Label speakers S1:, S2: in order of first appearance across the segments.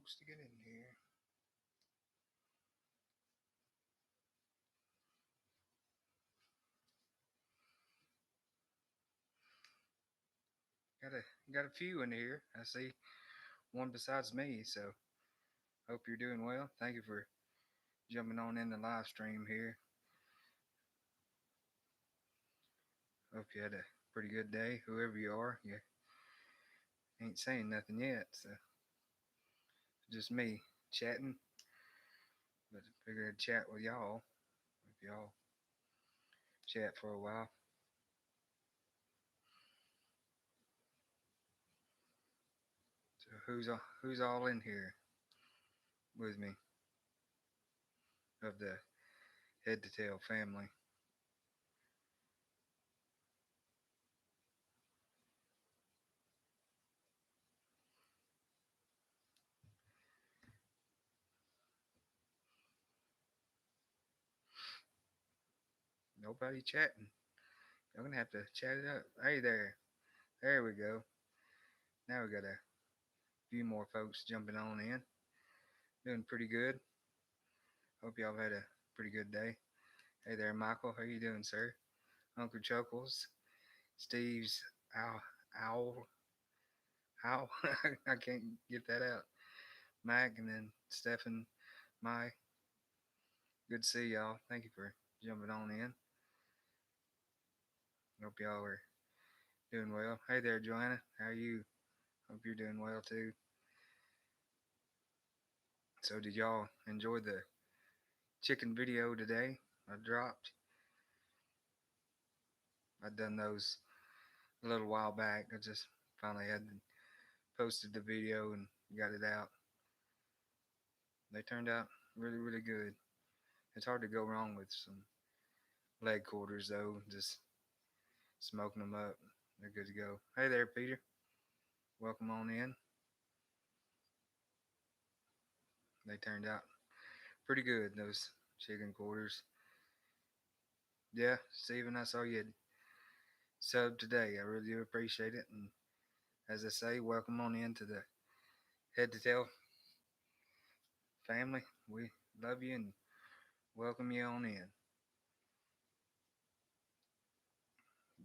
S1: folks to get in here. Got a few in here. I see one besides me, so hope you're doing well. Thank you for jumping on in the live stream here. Hope you had a pretty good day, whoever you are. You ain't saying nothing yet, so just me chatting. But I figured I'd chat with y'all if y'all chat for a while. So who's all in here with me of the Head to Tail family? Nobody chatting. Y'all gonna have to chat it up. Hey there. There we go. Now we got a few more folks jumping on in. Doing pretty good. Hope y'all had a pretty good day. Hey there, Michael. How you doing, sir? Uncle Chuckles. Steve's ow owl owl. I can't get that out. Mac and then Stephen. My good to see y'all. Thank you for jumping on in. Hope y'all are doing well. Hey there, Joanna. How are you? Hope you're doing well too. So did y'all enjoy the chicken video today? I dropped. I'd done those a little while back. I just finally had posted the video and got it out. They turned out really, really good. It's hard to go wrong with some leg quarters though. Just smoking them up. They're good to go. Hey there, Peter. Welcome on in. They turned out pretty good, those chicken quarters. Yeah, Steven, I saw you had sub today. I really do appreciate it. And as I say, welcome on in to the Head to Tail family. We love you and welcome you on in.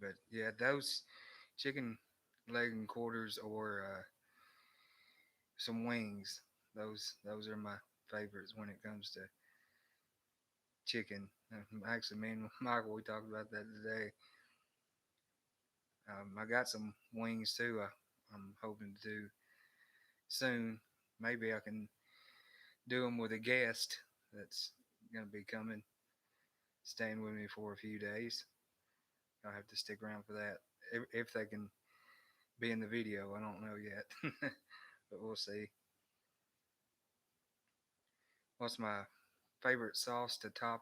S1: But yeah, those chicken leg and quarters or some wings. Those are my favorites when it comes to chicken. Actually, me and Michael we talked about that today. I got some wings too. I'm hoping to do soon. Maybe I can do them with a guest that's gonna be coming, staying with me for a few days. I'll have to stick around for that if they can be in the video. I don't know yet, but we'll see. What's my favorite sauce to top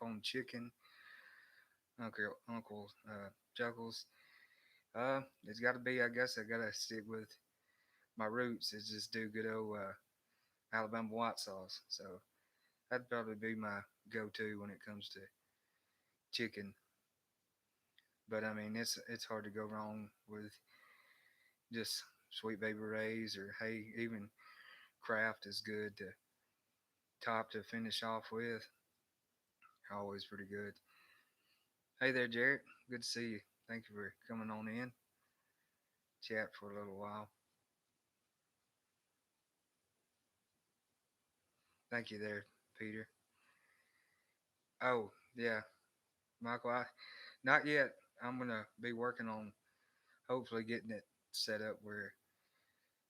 S1: on chicken? Uncle Chuckles. It's got to be. I guess I gotta stick with my roots. Is just do good old Alabama white sauce. So that'd probably be my go-to when it comes to chicken. But I mean, it's hard to go wrong with just Sweet Baby Ray's or hey, even Kraft is good to top to finish off with. Always pretty good. Hey there, Jarrett. Good to see you. Thank you for coming on in. Chat for a little while. Thank you there, Peter. Oh, yeah, Michael, not yet. I'm gonna be working on hopefully getting it set up where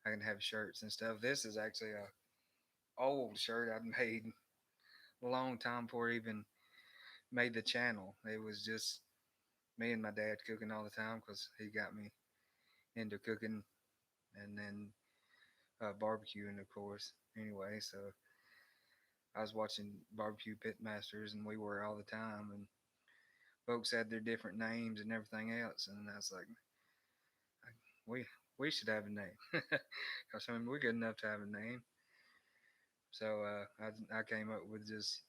S1: I can have shirts and stuff. This is actually a old shirt I made a long time before I even made the channel. It was just me and my dad cooking all the time because he got me into cooking and then barbecuing, of course. Anyway, so I was watching barbecue pit masters and we were all the time and folks had their different names and everything else and I was like we we should have a name because I mean we're good enough to have a name. So I came up with just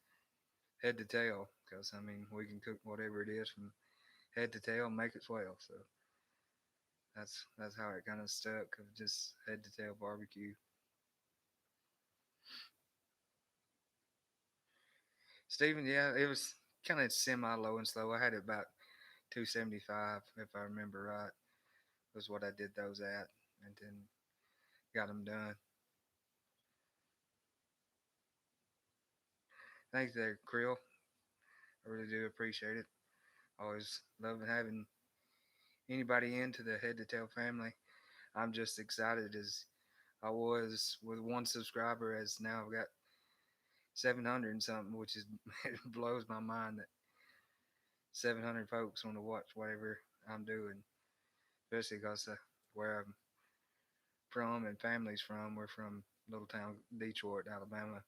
S1: head to tail because I mean we can cook whatever it is from head to tail and make it swell. So that's how it kind of stuck of just head to tail barbecue. Steven, yeah, it was kind of semi low and slow. I had it about 275, if I remember right, was what I did those at, and then got them done. Thanks there, Krill. I really do appreciate it. Always love having anybody into the Head to Tail family. I'm just excited as I was with one subscriber, as now I've got 700 and something, which is it blows my mind that 700 folks want to watch whatever I'm doing, especially because where I'm from and family's from, we're from little town Detroit, Alabama.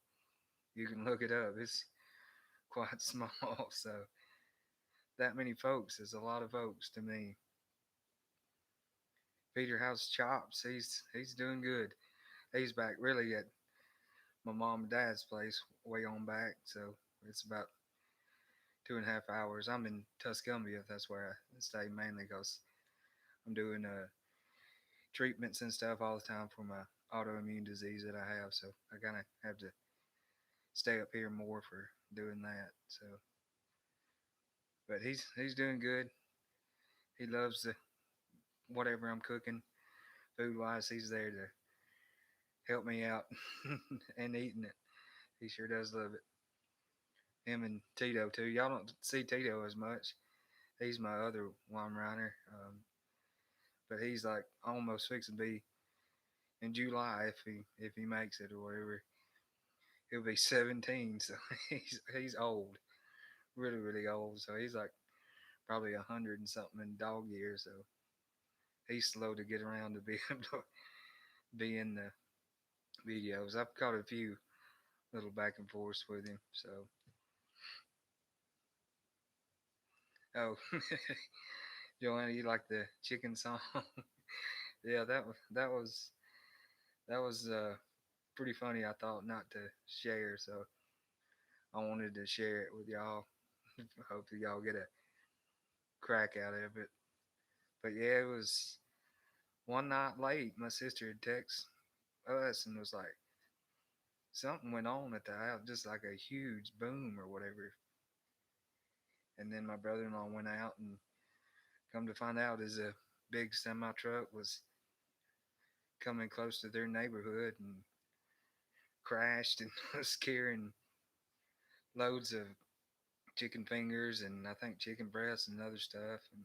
S1: You can look it up. It's quite small, so that many folks is a lot of folks to me. Peter House Chops, he's doing good. He's back really at my mom and dad's place way on back, so it's about 2.5 hours. I'm in Tuscumbia. That's where I stay mainly because I'm doing treatments and stuff all the time for my autoimmune disease that I have. So I kind of have to stay up here more for doing that. So, but he's doing good. He loves whatever I'm cooking food wise. He's there to help me out and eating it. He sure does love it. Him and Tito too. Y'all don't see Tito as much. He's my other Weimaraner. But he's like almost fixing to be in July if he makes it or whatever. He'll be 17, so he's old, really really old. So he's like probably 100 and something in dog years. So he's slow to get around to be able to be in the videos. I've caught a few little back and forths with him. So oh, Joanna, you like the chicken song? Yeah, that was pretty funny. I thought not to share, so I wanted to share it with y'all. Hopefully y'all get a crack out of it. But yeah, it was one night late. My sister had texted us and was like, something went on at the house, just like a huge boom or whatever. And then my brother-in-law went out and come to find out is a big semi truck was coming close to their neighborhood and crashed and was carrying loads of chicken fingers and I think chicken breasts and other stuff. And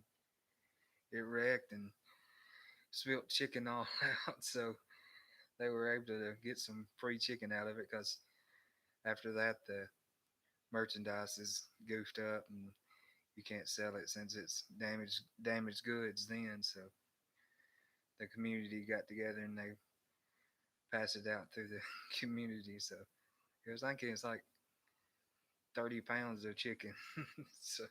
S1: it wrecked and spilt chicken all out. So they were able to get some free chicken out of it because after that the merchandise is goofed up and you can't sell it since it's damaged goods then. So the community got together and they passed it out through the community. So it was thinking it's like 30 pounds of chicken. So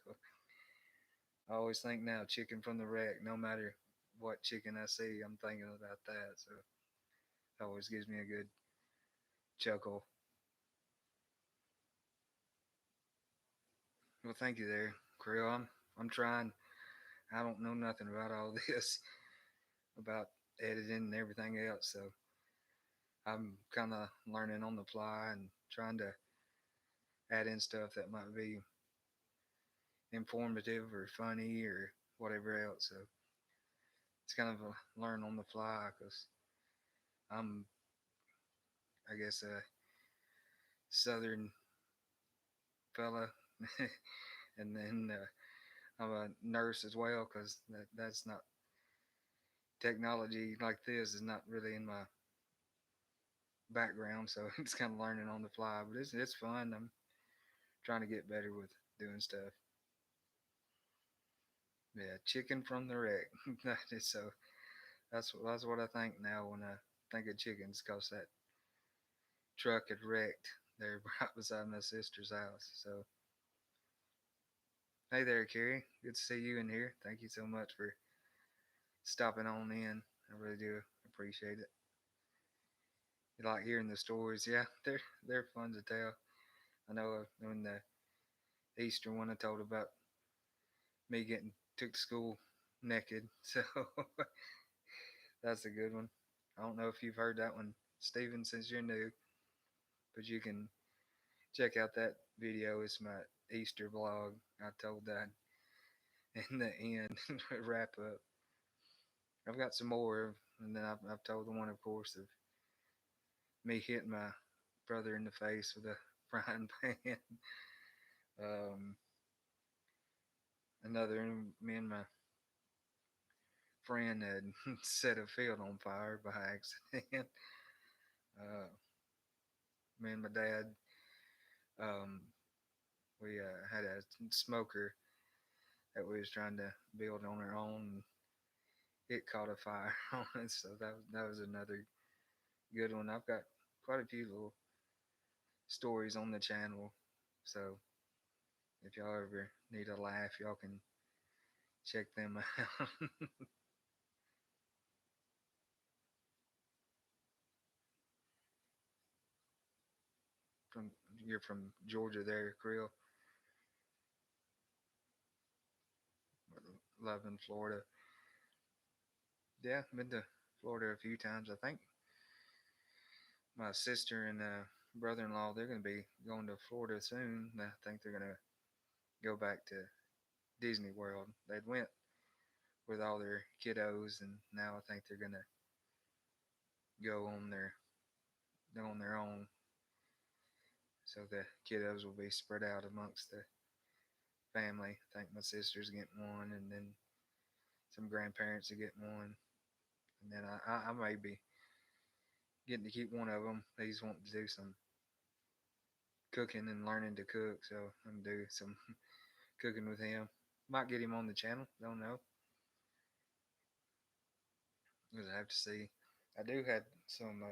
S1: I always think now chicken from the wreck, no matter what chicken I see, I'm thinking about that. So it always gives me a good chuckle. Well, thank you there, Creel. I'm trying. I don't know nothing about all this, about editing and everything else. So I'm kind of learning on the fly and trying to add in stuff that might be informative or funny or whatever else. So it's kind of a learn on the fly because I'm, I guess, a southern fella, and then I'm a nurse as well because that's not technology like this is not really in my background. So it's kind of learning on the fly, but it's fun. I'm trying to get better with doing stuff. Yeah, chicken from the wreck. So that's what I think now when I think of chickens, cause that truck had wrecked there right beside my sister's house. So hey there, Carrie. Good to see you in here. Thank you so much for stopping on in. I really do appreciate it. You like hearing the stories? Yeah, they're fun to tell. I know when the Easter one I told about me getting took to school naked. So that's a good one. I don't know if you've heard that one, Steven, since you're new, but you can check out that video. It's my Easter vlog. I told that in the end wrap up. I've got some more, and then I've told the one, of course, of me hitting my brother in the face with a frying pan. Um, another, me and my friend had set a field on fire by accident. Uh, me and my dad, um, we had a smoker that we was trying to build on our own. It caught a fire on it, so that was another good one. I've got quite a few little stories on the channel, so if y'all ever need a laugh, y'all can check them out. from You're from Georgia, there, Krill. Love in Florida. Yeah, been to Florida a few times. I think my sister and brother-in-law, they're going to be going to Florida soon. I think they're going to go back to Disney World. They went with all their kiddos, and now I think they're going to go on their own. So the kiddos will be spread out amongst the family. I think my sister's getting one, and then some grandparents are getting one, and then I may be getting to keep one of them. He's wanting to do some cooking and learning to cook, so I'm gonna do some cooking with him. Might get him on the channel. Don't know. We'll have to see. I do have some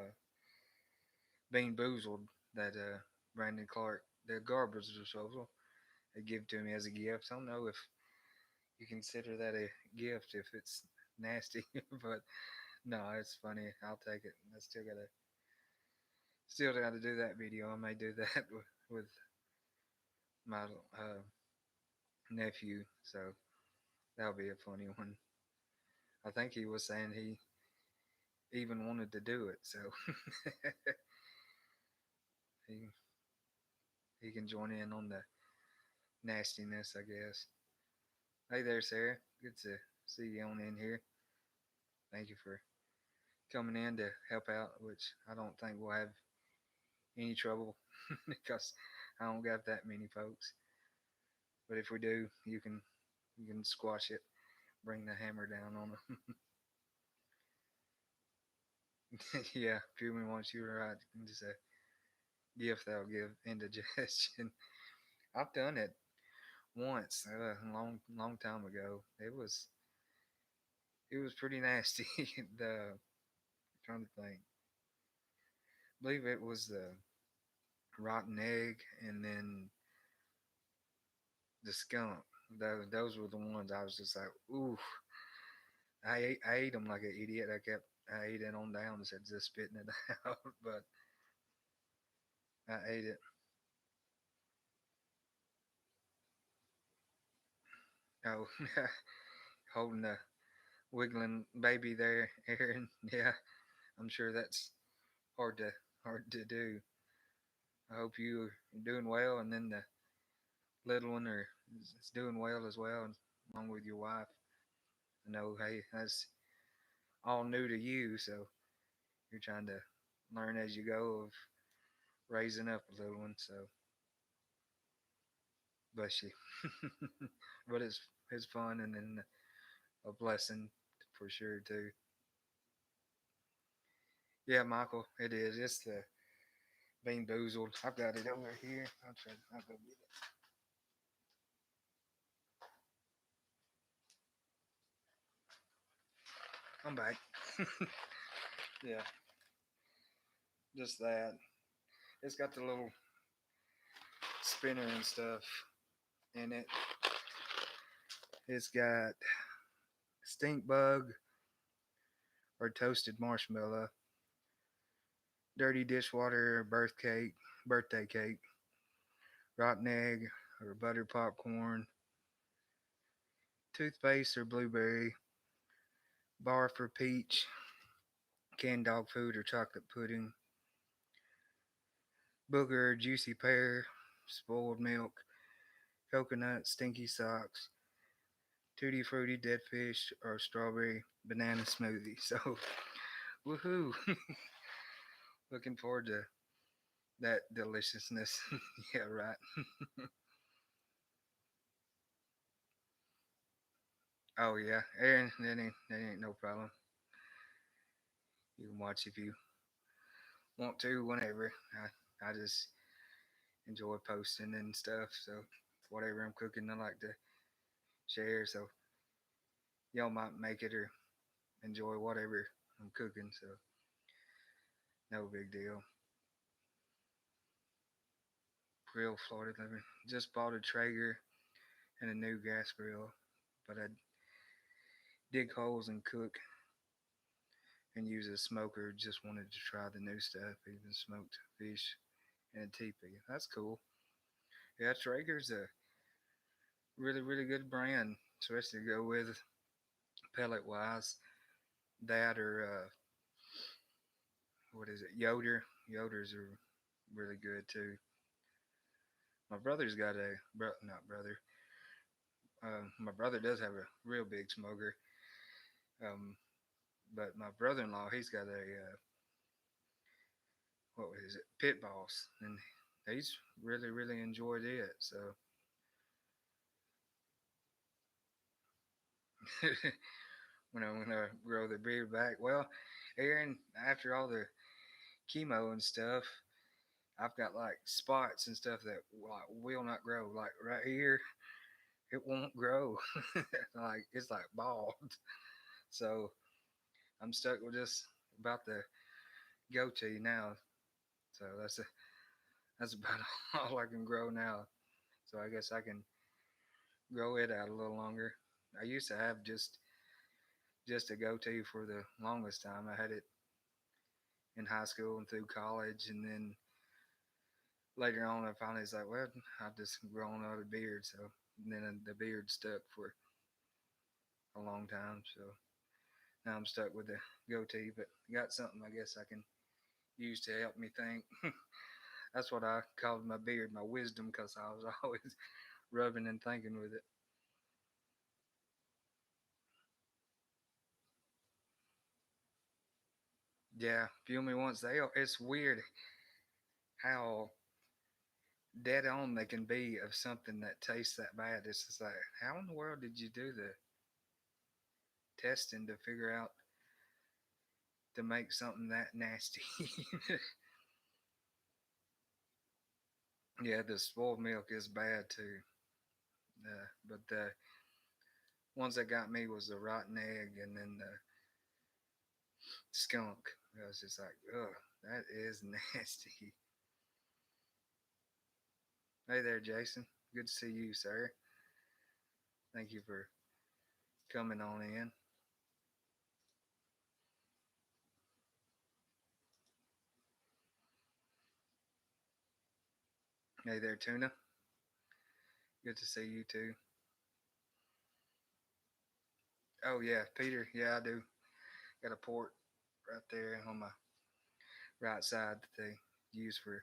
S1: bean boozled that Brandon Clark, the garbage disposal, they give to me as a gift. I don't know if you consider that a gift if it's nasty, but no, it's funny. I'll take it. I still got to do that video. I may do that with my nephew. So that'll be a funny one. I think he was saying he even wanted to do it, so he he can join in on the nastiness, I guess. Hey there, Sarah. Good to see you on in here. Thank you for coming in to help out, which I don't think we'll have any trouble because I don't got that many folks. But if we do, you can squash it, bring the hammer down on them. Yeah, Fumi wants you to write just a gift that'll give indigestion. I've done it once, a long time ago. It was pretty nasty. the Trying to think, I believe it was the rotten egg and then the skunk. Those were the ones I was just like, ooh. I ate them like an idiot. I ate it on down instead of just spitting it out, but I ate it. Oh, holding the wiggling baby there, Aaron. Yeah, I'm sure that's hard to hard to do. I hope you are doing well, and then the little one is doing well as well, along with your wife. I know, hey, that's all new to you, so you're trying to learn as you go of raising up a little one. So bless you. But it's fun and then a blessing for sure too. Yeah, Michael, it is. It's the Bean Boozled. I've got it over here. I'll go get it. I'm back. Yeah, just that. It's got the little spinner and stuff in it. It's got stink bug or toasted marshmallow, dirty dishwater birthday cake, rotten egg or buttered popcorn, toothpaste or blueberry, bar for peach, canned dog food or chocolate pudding, booger, juicy pear, spoiled milk, coconut, stinky socks, tutti frutti, dead fish, or strawberry banana smoothie. So, woohoo! Looking forward to that deliciousness. Yeah, right. Oh yeah, Aaron, that ain't no problem. You can watch if you want to, whenever. I just enjoy posting and stuff. So whatever I'm cooking, I like to share. So y'all might make it or enjoy whatever I'm cooking. So no big deal. Grill Florida living. Just bought a Traeger and a new gas grill, but I dig holes and cook and use a smoker. Just wanted to try the new stuff. Even smoked fish and a teepee. That's cool. Yeah, Traeger's a really good brand, especially to go with pellet wise. That or what is it? Yoder. Yoders are really good too. My brother's got not brother. My brother does have a real big smoker. Um, but my brother-in-law, he's got a what is it? Pit boss, and he's really enjoyed it. So when I'm gonna grow the beard back, well, Aaron, after all the chemo and stuff, I've got like spots and stuff that like will not grow. Like right here, it won't grow. Like it's like bald. So I'm stuck with just about the goatee now. So that's about all I can grow now. So I guess I can grow it out a little longer. I used to have just a goatee for the longest time. I had it in high school and through college, and then later on, I finally was like, well, I've just grown out a beard. So then the beard stuck for a long time. So now I'm stuck with the goatee, but got something I guess I can use to help me think. That's what I called my beard, my wisdom, because I was always rubbing and thinking with it. Yeah, feel me once. It's weird how dead on they can be of something that tastes that bad. It's just like, how in the world did you do the testing to figure out to make something that nasty? Yeah, the spoiled milk is bad too. But the ones that got me was the rotten egg and then the skunk. I was just like, ugh, that is nasty. Hey there, Jason. Good to see you, sir. Thank you for coming on in. Hey there, Tuna. Good to see you too. Oh yeah, Peter. Yeah, I do. Got a port right there on my right side that they use for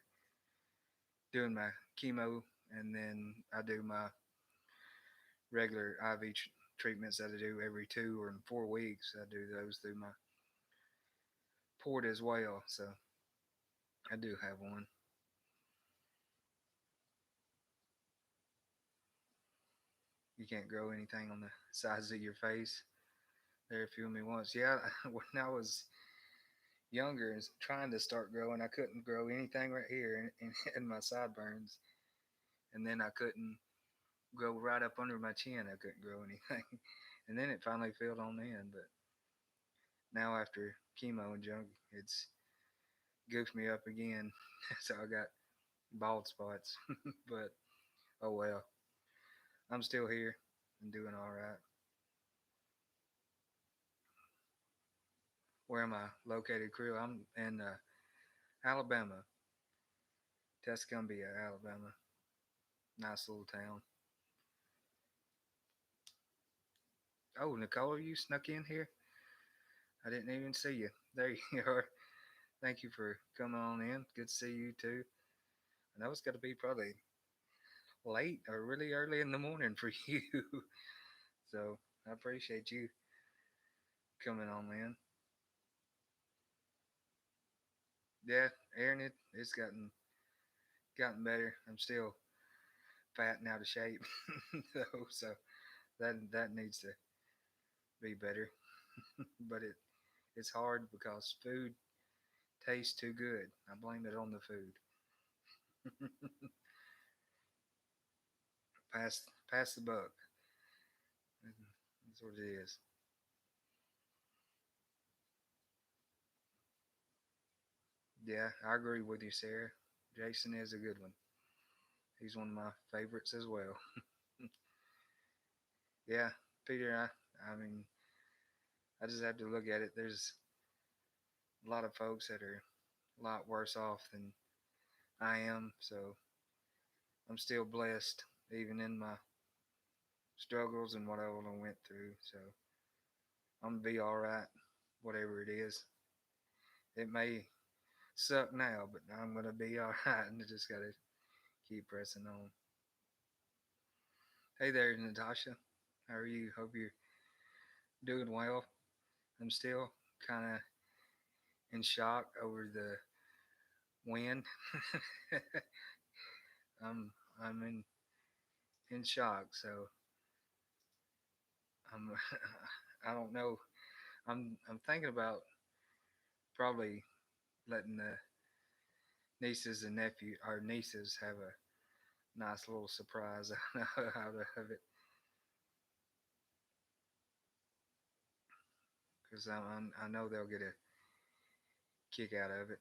S1: doing my chemo, and then I do my regular IV treatments that I do every 2 or 4 weeks. I do those through my port as well, so I do have one. You can't grow anything on the sides of your face. There, feel me once. Yeah, when I was younger and trying to start growing, I couldn't grow anything right here in my sideburns, and then I couldn't grow right up under my chin. I couldn't grow anything, and then it finally filled on in. But now after chemo and junk, it's goofed me up again. So I got bald spots. But oh well, I'm still here and doing all right. Where am I located, crew? I'm in Alabama, Tuscumbia, Alabama. Nice little town. Oh, Nicole, you snuck in here? I didn't even see you. There you are. Thank you for coming on in. Good to see you too. I know it's got to be probably late or really early in the morning for you. So I appreciate you coming on, man. Yeah, Aaron, it's gotten better. I'm still fat and out of shape, so that needs to be better. But it's hard because food tastes too good. I blame it on the food. Pass the buck. That's what it is. Yeah, I agree with you, Sarah. Jason is a good one. He's one of my favorites as well. Yeah, Peter. I mean, I just have to look at it. There's a lot of folks that are a lot worse off than I am, so I'm still blessed, even in my struggles and what I went through. So I'm gonna be all right, whatever it is. It may suck now, but I'm gonna be all right, and I just gotta keep pressing on. Hey there, Natasha. How are you? Hope you're doing well. I'm still kind of in shock over the win. I'm I'm in shock. So I'm I don't know. I'm thinking about probably letting the nieces and nephew our nieces have a nice little surprise out of it because I know they'll get a kick out of it.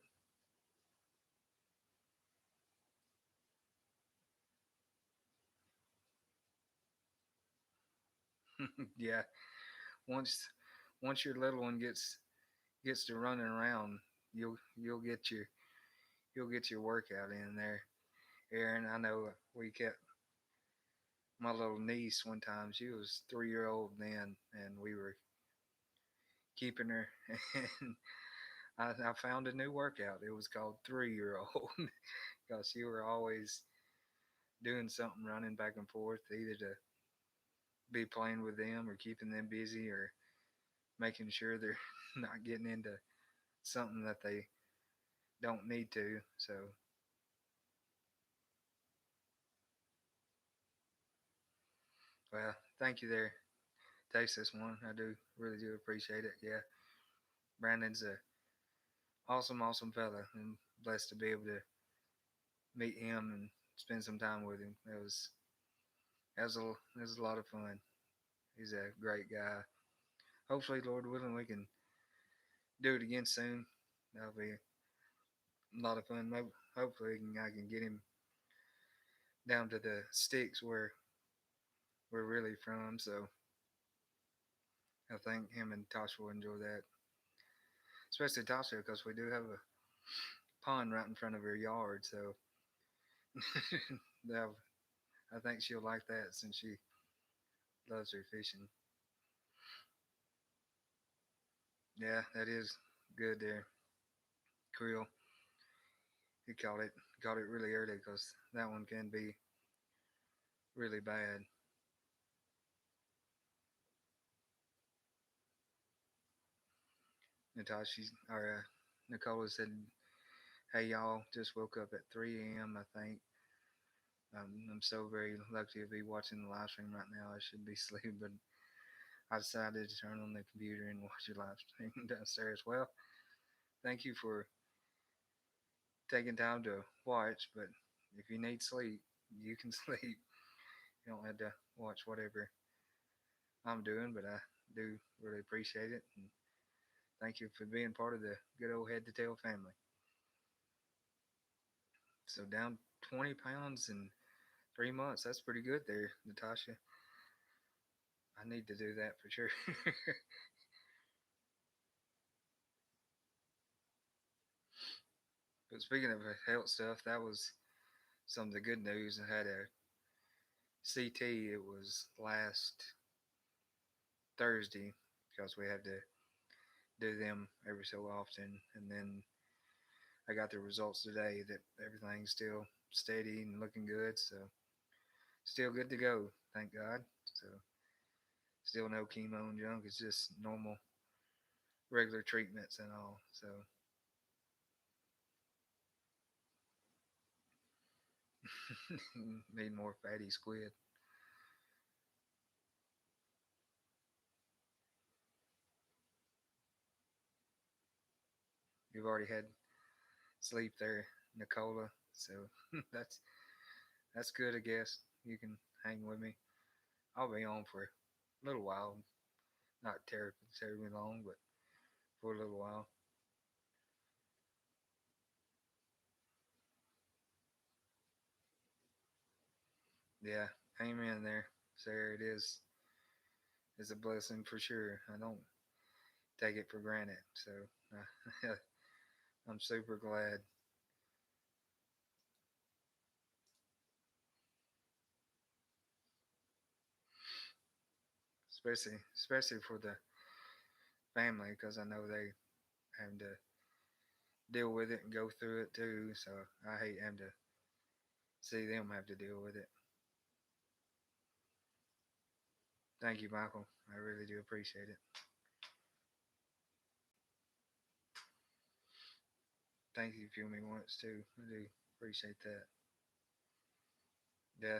S1: Yeah, once once your little one gets to running around, you'll get your workout in there, Aaron. I know we kept my little niece one time. She was 3 year old then, and we were keeping her. And I found a new workout. It was called 3 year old because she were always doing something, running back and forth, either to be playing with them or keeping them busy or making sure they're not getting into something that they don't need to. So, well, thank you there, Texas one. I do really do appreciate it. Yeah, Brandon's a awesome fella, and blessed to be able to meet him and spend some time with him. It was a lot of fun. He's a great guy. Hopefully, Lord willing, we can do it again soon. That'll be a lot of fun. Hopefully, I can get him down to the sticks where we're really from. So I think him and Tasha will enjoy that, especially Tasha because we do have a pond right in front of her yard. So that I think she'll like that since she loves her fishing. Yeah, that is good there, Creel. You caught it really early because that one can be really bad. Natasha or Nicola said, "Hey y'all, just woke up at 3 a.m. I think I'm so very lucky to be watching the live stream right now. I should be asleep, but I decided to turn on the computer and watch your live stream downstairs. Well, thank you for taking time to watch, but if you need sleep, you can sleep. You don't have to watch whatever I'm doing, but I do really appreciate it. And thank you for being part of the good old head to tail family. So down 20 pounds in 3 months. That's pretty good there, Natasha. I need to do that for sure. But speaking of health stuff, that was some of the good news. I had a CT. It was last Thursday because we have to do them every so often. And then I got the results today that everything's still steady and looking good. So still good to go. Thank God. So still no chemo and junk. It's just normal, regular treatments and all. So need more fatty squid. You've already had sleep there, Nicola. So that's that's good, I guess. You can hang with me. I'll be on for a little while, not terribly long, but for a little while. Yeah, amen there, Sarah. It is a blessing for sure. I don't take it for granted. So I'm super glad. Especially for the family, because I know they having to deal with it and go through it too. So I hate having to see them have to deal with it. Thank you, Michael. I really do appreciate it. Thank you for me once too. I do appreciate that. Yeah.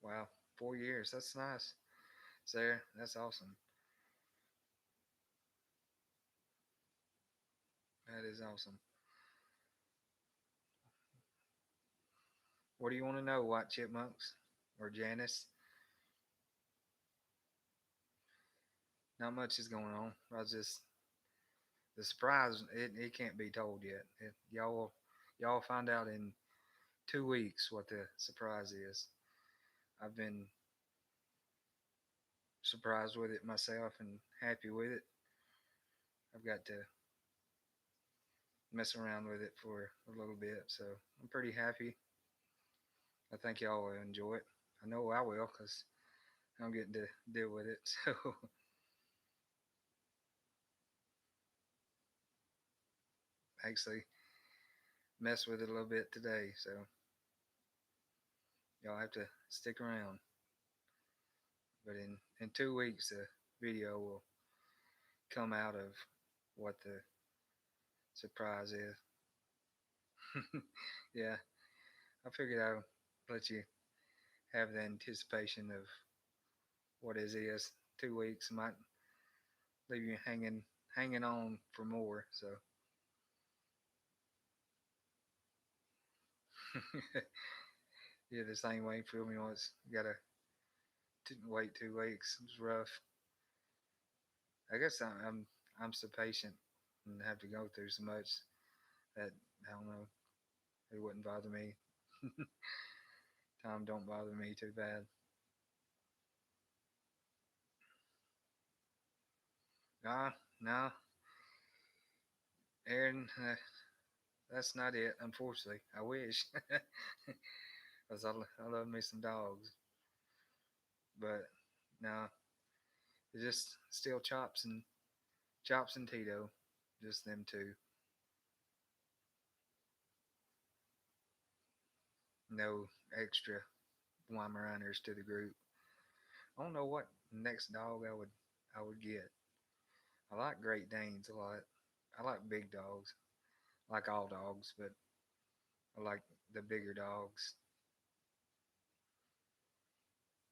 S1: Wow. 4 years. That's nice, Sarah. That's awesome. That is awesome. What do you want to know, White Chipmunks or Janice? Not much is going on. I just the surprise. It can't be told yet. Y'all find out in 2 weeks what the surprise is. I've been surprised with it myself and happy with it. I've got to mess around with it for a little bit, so I'm pretty happy. I think y'all will enjoy it. I know I will because I'm getting to deal with it. So actually mess with it a little bit today. So y'all have to stick around. But in 2 weeks, the video will come out of what the surprise is. Yeah, I figured I'll let you have the anticipation of what it is. 2 weeks might leave you hanging on for more. So yeah, the same way for me was gotta wait 2 weeks. It was rough. I guess I'm so patient and have to go through so much that I don't know. It wouldn't bother me. Time don't bother me too bad. Nah, nah, Aaron, that's not it. Unfortunately, I wish, cause I love me some dogs, but nah, it's just still chops and Tito, just them two. No extra Weimaraners to the group. I don't know what next dog I would get. I like Great Danes a lot. I like big dogs. I like all dogs, but I like the bigger dogs.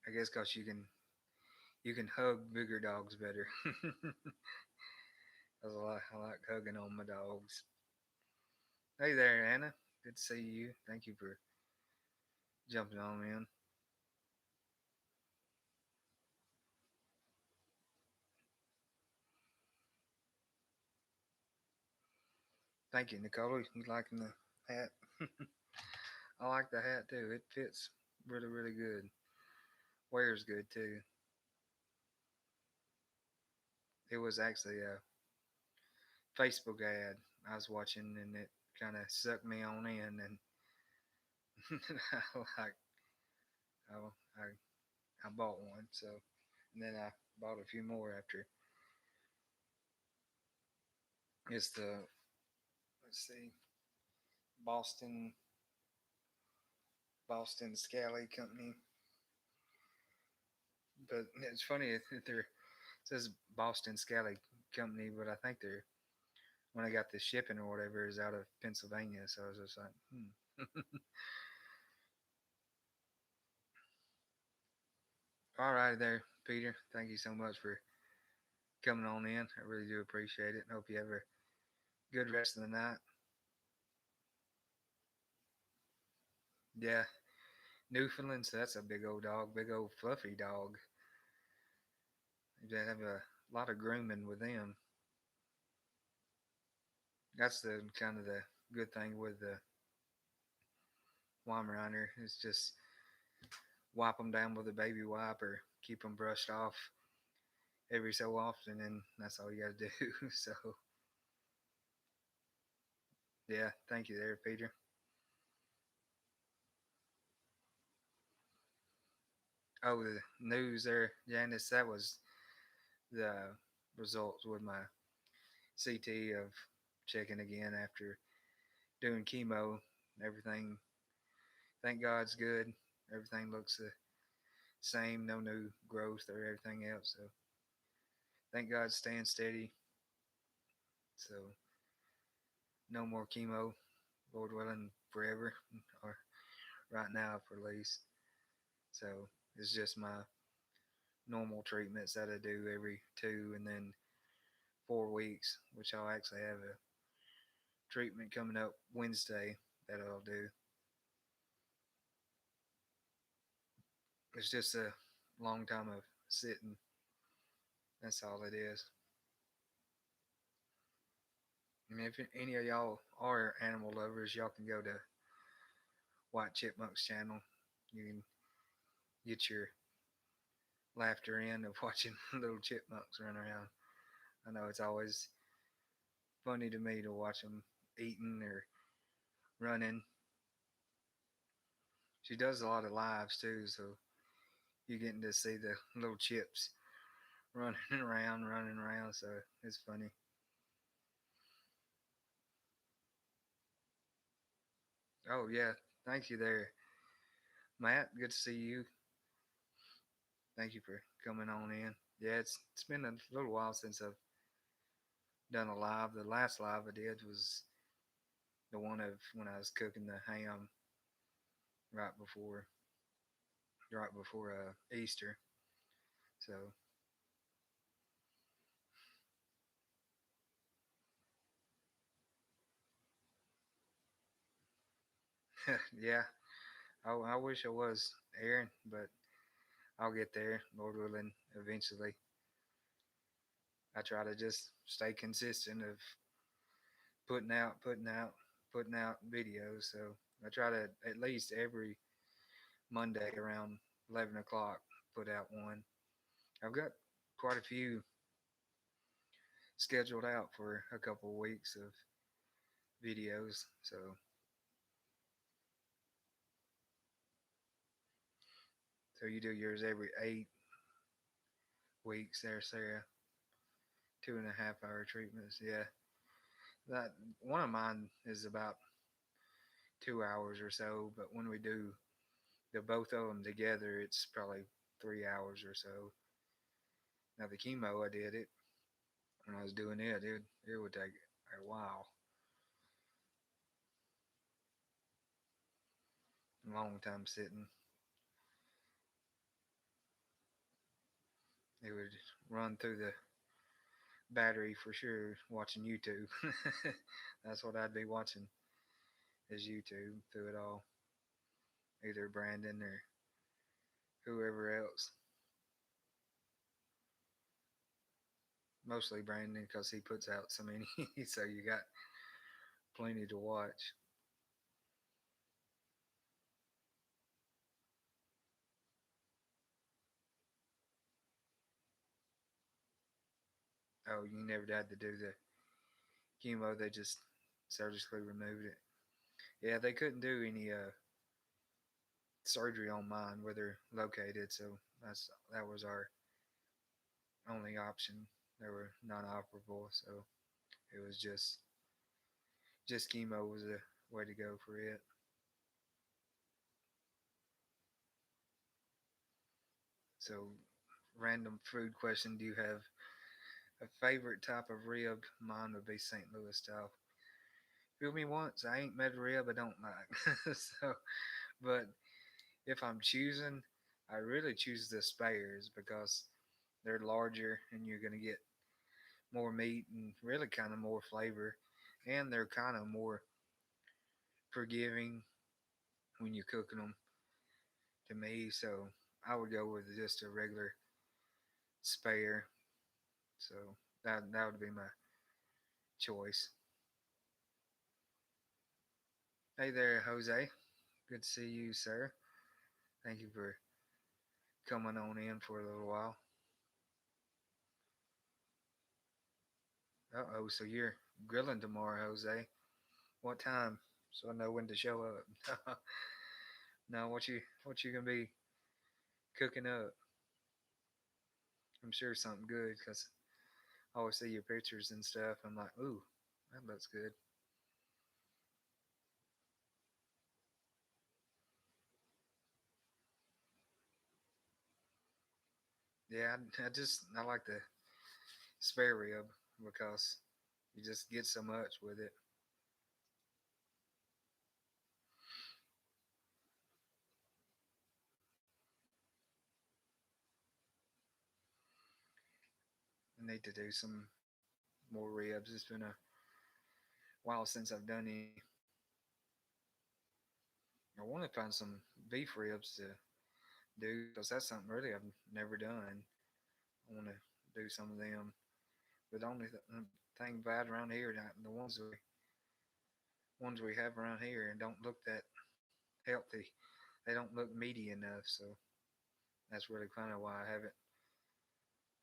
S1: I guess because you can hug bigger dogs better. I like hugging on my dogs. Hey there, Anna. Good to see you. Thank you for jumping on in. Thank you, Nicole. You liking the hat? I like the hat too. It fits really good. Wears good too. It was actually a Facebook ad I was watching, and it kind of sucked me on in, and like I bought one. So, and then I bought a few more after. It's the let's see. Boston Boston Scally Company. But it's funny that they're it says Boston Scally Company, but I think they're when I got the shipping or whatever is out of Pennsylvania. So I was just like, all right there, Peter. Thank you so much for coming on in. I really do appreciate it. Hope you have a good rest of the night. Yeah, Newfoundland. So that's a big old dog, big old fluffy dog. You have a lot of grooming with them. That's the kind of the good thing with the Weimaraner. It's just wipe them down with a baby wipe or keep them brushed off every so often, and that's all you got to do. So, yeah, thank you there, Peter. Oh, the news there, Janice, that was the results with my CT of checking again after doing chemo. Everything, thank God's good. Everything looks the same, no new growth or everything else. So, thank God, staying steady. So, no more chemo, Lord willing, forever, or right now for at least. So, it's just my normal treatments that I do every 2 and then 4 weeks, which I'll actually have a treatment coming up Wednesday that I'll do. It's just a long time of sitting. That's all it is. I mean, if any of y'all are animal lovers, y'all can go to White Chipmunk's channel. You can get your laughter in of watching little chipmunks run around. I know it's always funny to me to watch them eating or running. She does a lot of lives too, so you're getting to see the little chips running around. So it's funny. Oh yeah, thank you there, Matt. Good to see you. Thank you for coming on in. Yeah, it's been a little while since I've done a live. The last live I did was the one of when I was cooking the ham right before Easter. So yeah, I wish I was Aaron, but I'll get there, Lord willing, eventually. I try to just stay consistent of putting out videos. So I try to at least every Monday around 11 o'clock put out one. I've got quite a few scheduled out for a couple of weeks of videos. So you do yours every 8 weeks there, Sarah. 2.5 hour treatments. Yeah, that one of mine is about 2 hours or so. But when we do the both of them together, it's probably 3 hours or so. Now the chemo, I did it when I was doing it would take a while, a long time sitting. It would run through the battery for sure watching YouTube. That's what I'd be watching is YouTube through it all. Either Brandon or whoever else. Mostly Brandon because he puts out so many, so you got plenty to watch. Oh, you never had to do the chemo; they just surgically removed it. Yeah, they couldn't do any surgery on mine where they're located, so that was our only option. They were non-operable, so it was just chemo was the way to go for it. So, random food question: do you have a favorite type of rib? Mine would be St. Louis style. Feel me once, I ain't met a rib I don't like. So, but if I'm choosing, I really choose the spares because they're larger and you're gonna get more meat and really kind of more flavor, and they're kind of more forgiving when you're cooking them to me. So I would go with just a regular spare. So that would be my choice. Hey there, Jose. Good to see you, sir. Thank you for coming on in for a little while. Uh oh, so you're grilling tomorrow, Jose. What time? So I know when to show up. Now, what you gonna be cooking up? I'm sure something good because I always see your pictures and stuff. I'm like, ooh, that looks good. Yeah, I like the spare rib because you just get so much with it. I need to do some more ribs. It's been a while since I've done any. I want to find some beef ribs to do because that's something really I've never done. I want to do some of them. But the only thing bad around here, the ones we have around here, don't look that healthy. They don't look meaty enough. So that's really kind of why I haven't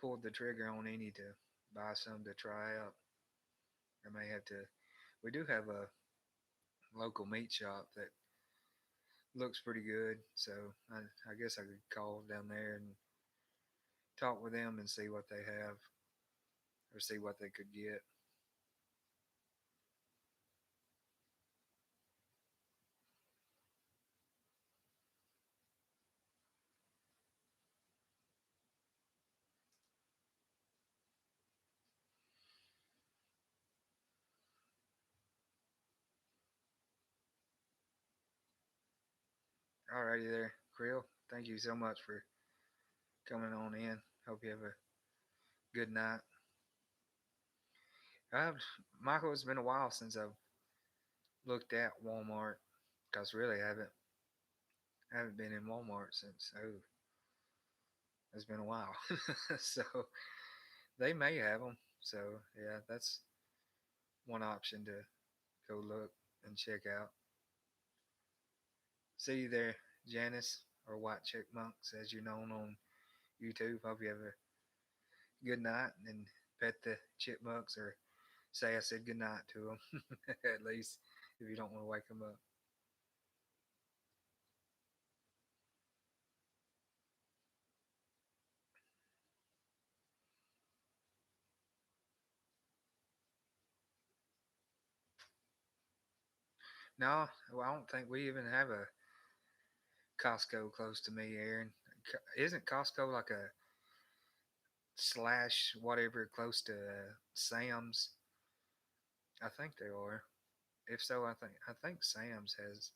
S1: pulled the trigger on any to buy some to try out. I may have to. We do have a local meat shop that looks pretty good, so I guess I could call down there and talk with them and see what they have or see what they could get. Alrighty there, Krill. Thank you so much for coming on in. Hope you have a good night. Uh, Michael, it's been a while since I've looked at Walmart because really I haven't been in Walmart since it's been a while. So they may have them. So yeah, that's one option to go look and check out. See you there, Janice, or White Chick Monks, as you're known on YouTube. Hope you have a good night and pet the chipmunks or say I said good night to them, at least if you don't want to wake them up. No, well, I don't think we even have a Costco close to me, Aaron. Isn't Costco like a slash whatever close to Sam's? I think they are. If so, I think Sam's has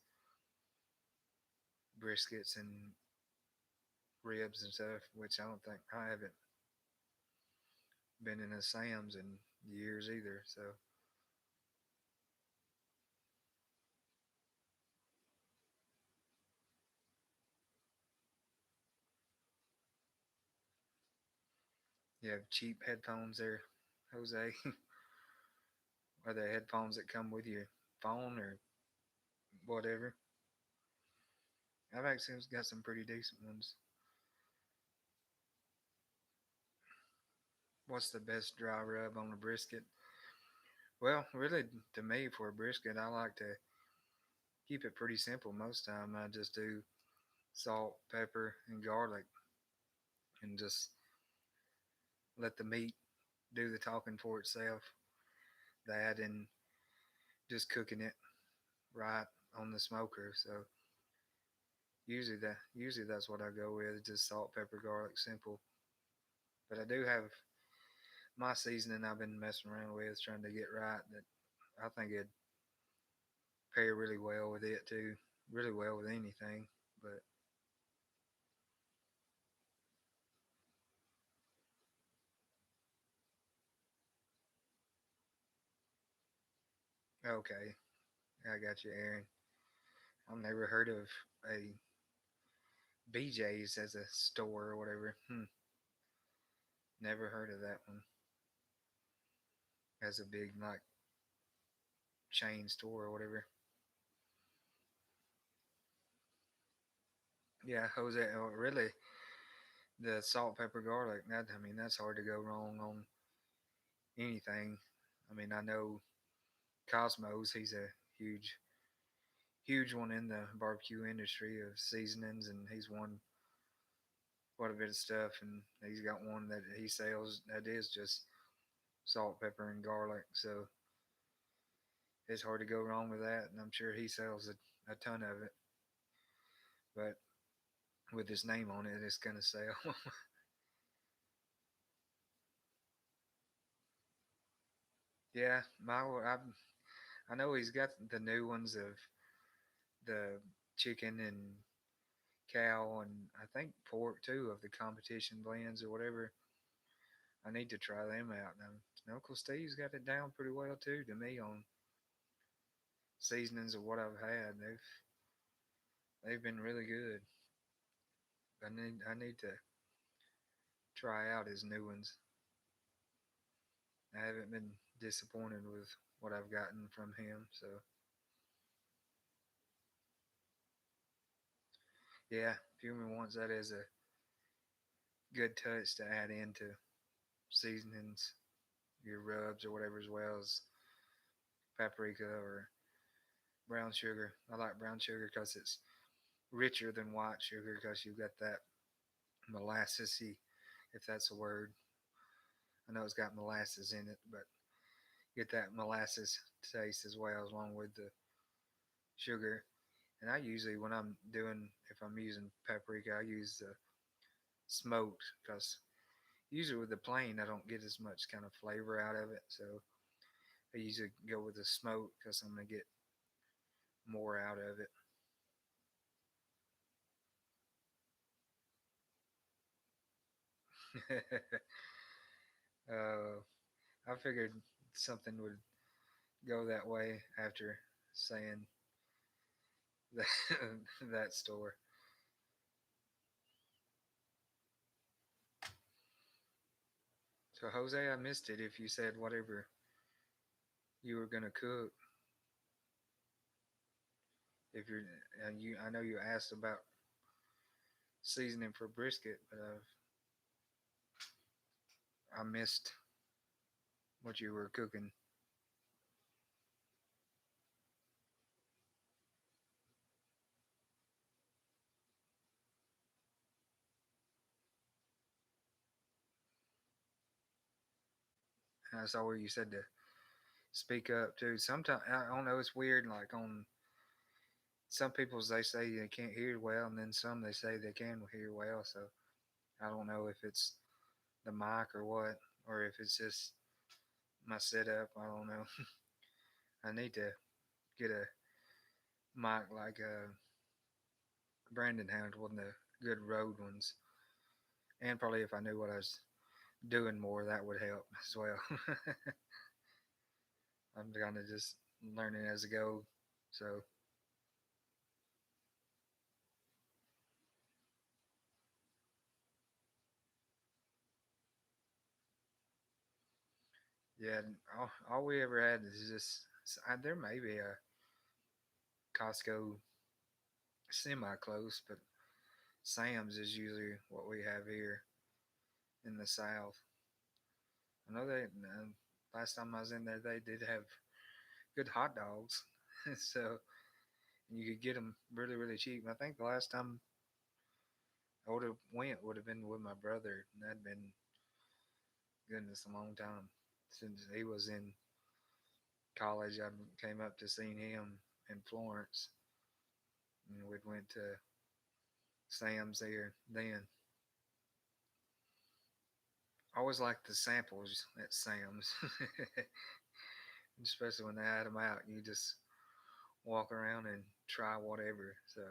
S1: briskets and ribs and stuff, which I don't think I haven't been in a Sam's in years either. So you have cheap headphones there, Jose. Are they headphones that come with your phone or whatever? I've actually got some pretty decent ones. What's the best dry rub on a brisket? Well, really, to me, for a brisket, I like to keep it pretty simple. Most time, I just do salt, pepper, and garlic, and just let the meat do the talking for itself. That and just cooking it right on the smoker. So usually that's what I go with, just salt, pepper, garlic, simple. But I do have my seasoning I've been messing around with, trying to get right. That I think it'd pair really well with it too, really well with anything. But okay, I got you, Aaron. I've never heard of a BJ's as a store or whatever. Never heard of that one as a big like chain store or whatever. Yeah, Jose. Oh, really, the salt, pepper, garlic. That I mean, that's hard to go wrong on anything. I mean, I know Cosmos. He's a huge, huge one in the barbecue industry of seasonings, and he's won quite a bit of stuff. And he's got one that he sells that is just salt, pepper, and garlic. So it's hard to go wrong with that. And I'm sure he sells a ton of it. But with his name on it, it's gonna sell. Yeah, I know he's got the new ones of the chicken and cow and I think pork too of the competition blends or whatever. I need to try them out. Now, Uncle Steve's got it down pretty well too to me on seasonings of what I've had. They've been really good. I need to try out his new ones. I haven't been disappointed with what I've gotten from him. So yeah, Fumi wants that as a good touch to add into seasonings, your rubs or whatever, as well as paprika or brown sugar. I like brown sugar because it's richer than white sugar because you've got that molassesy, if that's a word. I know it's got molasses in it, but get that molasses taste as well along with the sugar. And I usually, when I'm doing, if I'm using paprika, I use the smoked because usually with the plain, I don't get as much kind of flavor out of it. So I usually go with the smoke because I'm going to get more out of it. uh, I figured something would go that way after saying that, that store. So Jose, I missed it. If you said whatever you were gonna cook, if you're, I know you asked about seasoning for brisket, but I missed what you were cooking. And I saw where you said to speak up too. Sometimes I don't know. It's weird. Like on some people's, they say they can't hear well, and then some they say they can hear well. So I don't know if it's the mic or what, or if it's just my setup. I don't know. I need to get a mic like Brandon had, one of the good Rode ones, and probably if I knew what I was doing more, that would help as well. I'm kind of just learning as I go. So yeah, all we ever had is just there may be a Costco semi close, but Sam's is usually what we have here in the South. I know they last time I was in there, they did have good hot dogs, so you could get them really really cheap. And I think the last time I would have went would have been with my brother, and that'd been goodness a long time since he was in college. I came up to see him, in Florence, and we went to Sam's there. Then I always like the samples at Sam's, especially when they had them out. You just walk around and try whatever. So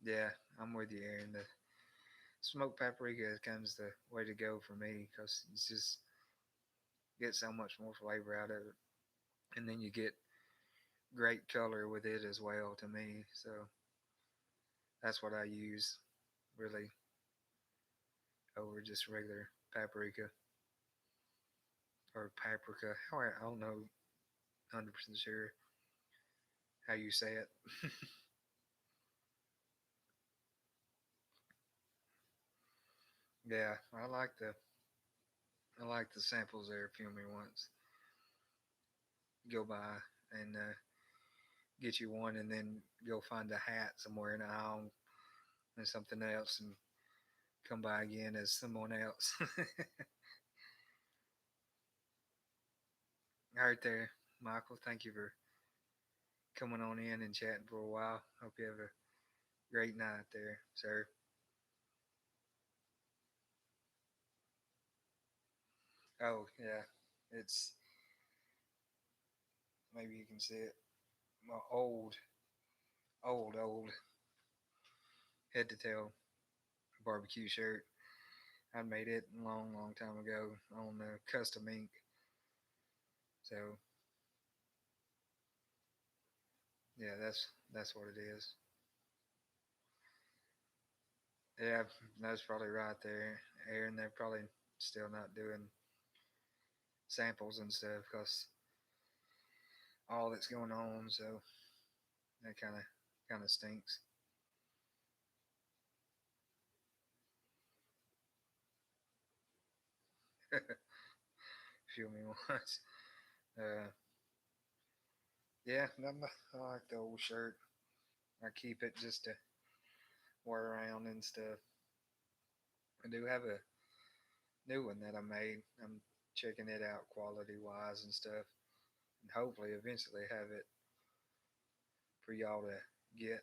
S1: yeah, I'm with you, Aaron. The smoked paprika comes the way to go for me because it's just get so much more flavor out of it, and then you get great color with it as well. To me, so that's what I use really over just regular paprika or paprika. I don't know 100% sure how you say it. Yeah, I like the samples there. If you me once go by and get you one, and then go find a hat somewhere in the aisle and something else, and come by again as someone else. All right, there, Michael. Thank you for coming on in and chatting for a while. Hope you have a great night there, sir. Oh yeah, it's maybe you can see it. My old head to tail barbecue shirt. I made it a long time ago on custom ink. So yeah, that's what it is. Yeah, that's probably right there, Aaron. They're probably still not doing samples and stuff because all that's going on. So that kind of stinks. Feel me once. Uh, yeah, I like the old shirt. I keep it just to wear around and stuff. I do have a new one that I made. I'm checking it out quality wise and stuff, and hopefully eventually have it for y'all to get.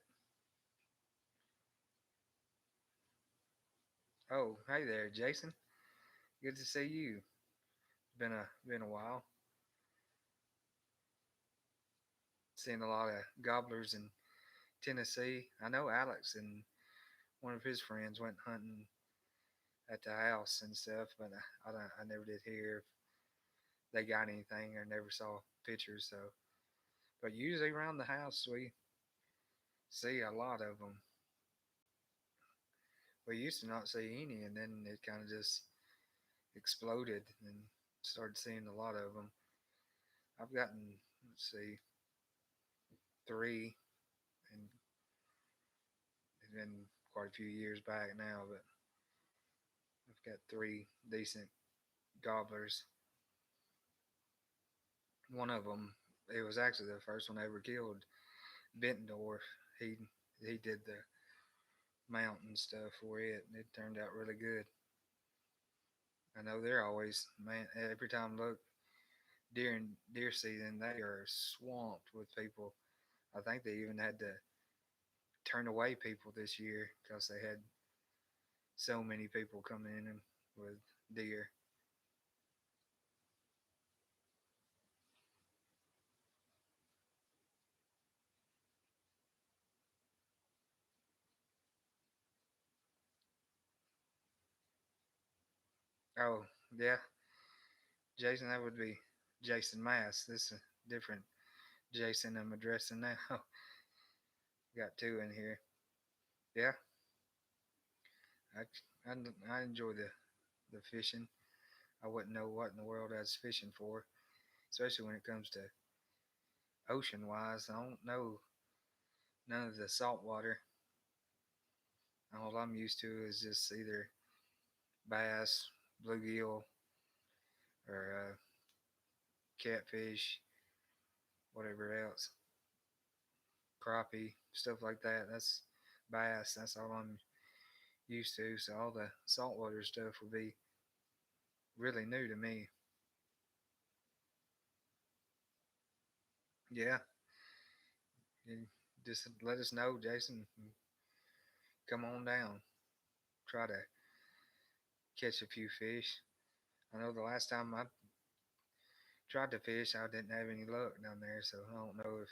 S1: Oh, hey there, Jason. Good to see you. Been a while. Seen a lot of gobblers in Tennessee. I know Alex and one of his friends went hunting at the house and stuff, but I never did hear if they got anything or never saw pictures. So, but usually around the house we see a lot of them. We used to not see any, and then it kind of just exploded and started seeing a lot of them. I've gotten, let's see, three, and it's been quite a few years back now, but I've got three decent gobblers. One of them, it was actually the first one I ever killed. Bentendorf. He he did the mountain stuff for it, and it turned out really good. I know they're always man. Every time I look during deer season, they are swamped with people. I think they even had to turn away people this year because they had so many people coming in with deer. Oh yeah, Jason, that would be Jason Mass. This is a different Jason I'm addressing now. Got two in here. Yeah, I, I enjoy the fishing. I wouldn't know what in the world I was fishing for, especially when it comes to ocean wise. I don't know none of the salt water. All I'm used to is just either bass, bluegill, or catfish, whatever else, crappie, stuff like that. That's bass. That's all I'm used to. So all the saltwater stuff would be really new to me. Yeah, you just let us know, Jason. Come on down. Try to catch a few fish. I know the last time I tried to fish, I didn't have any luck down there, so I don't know if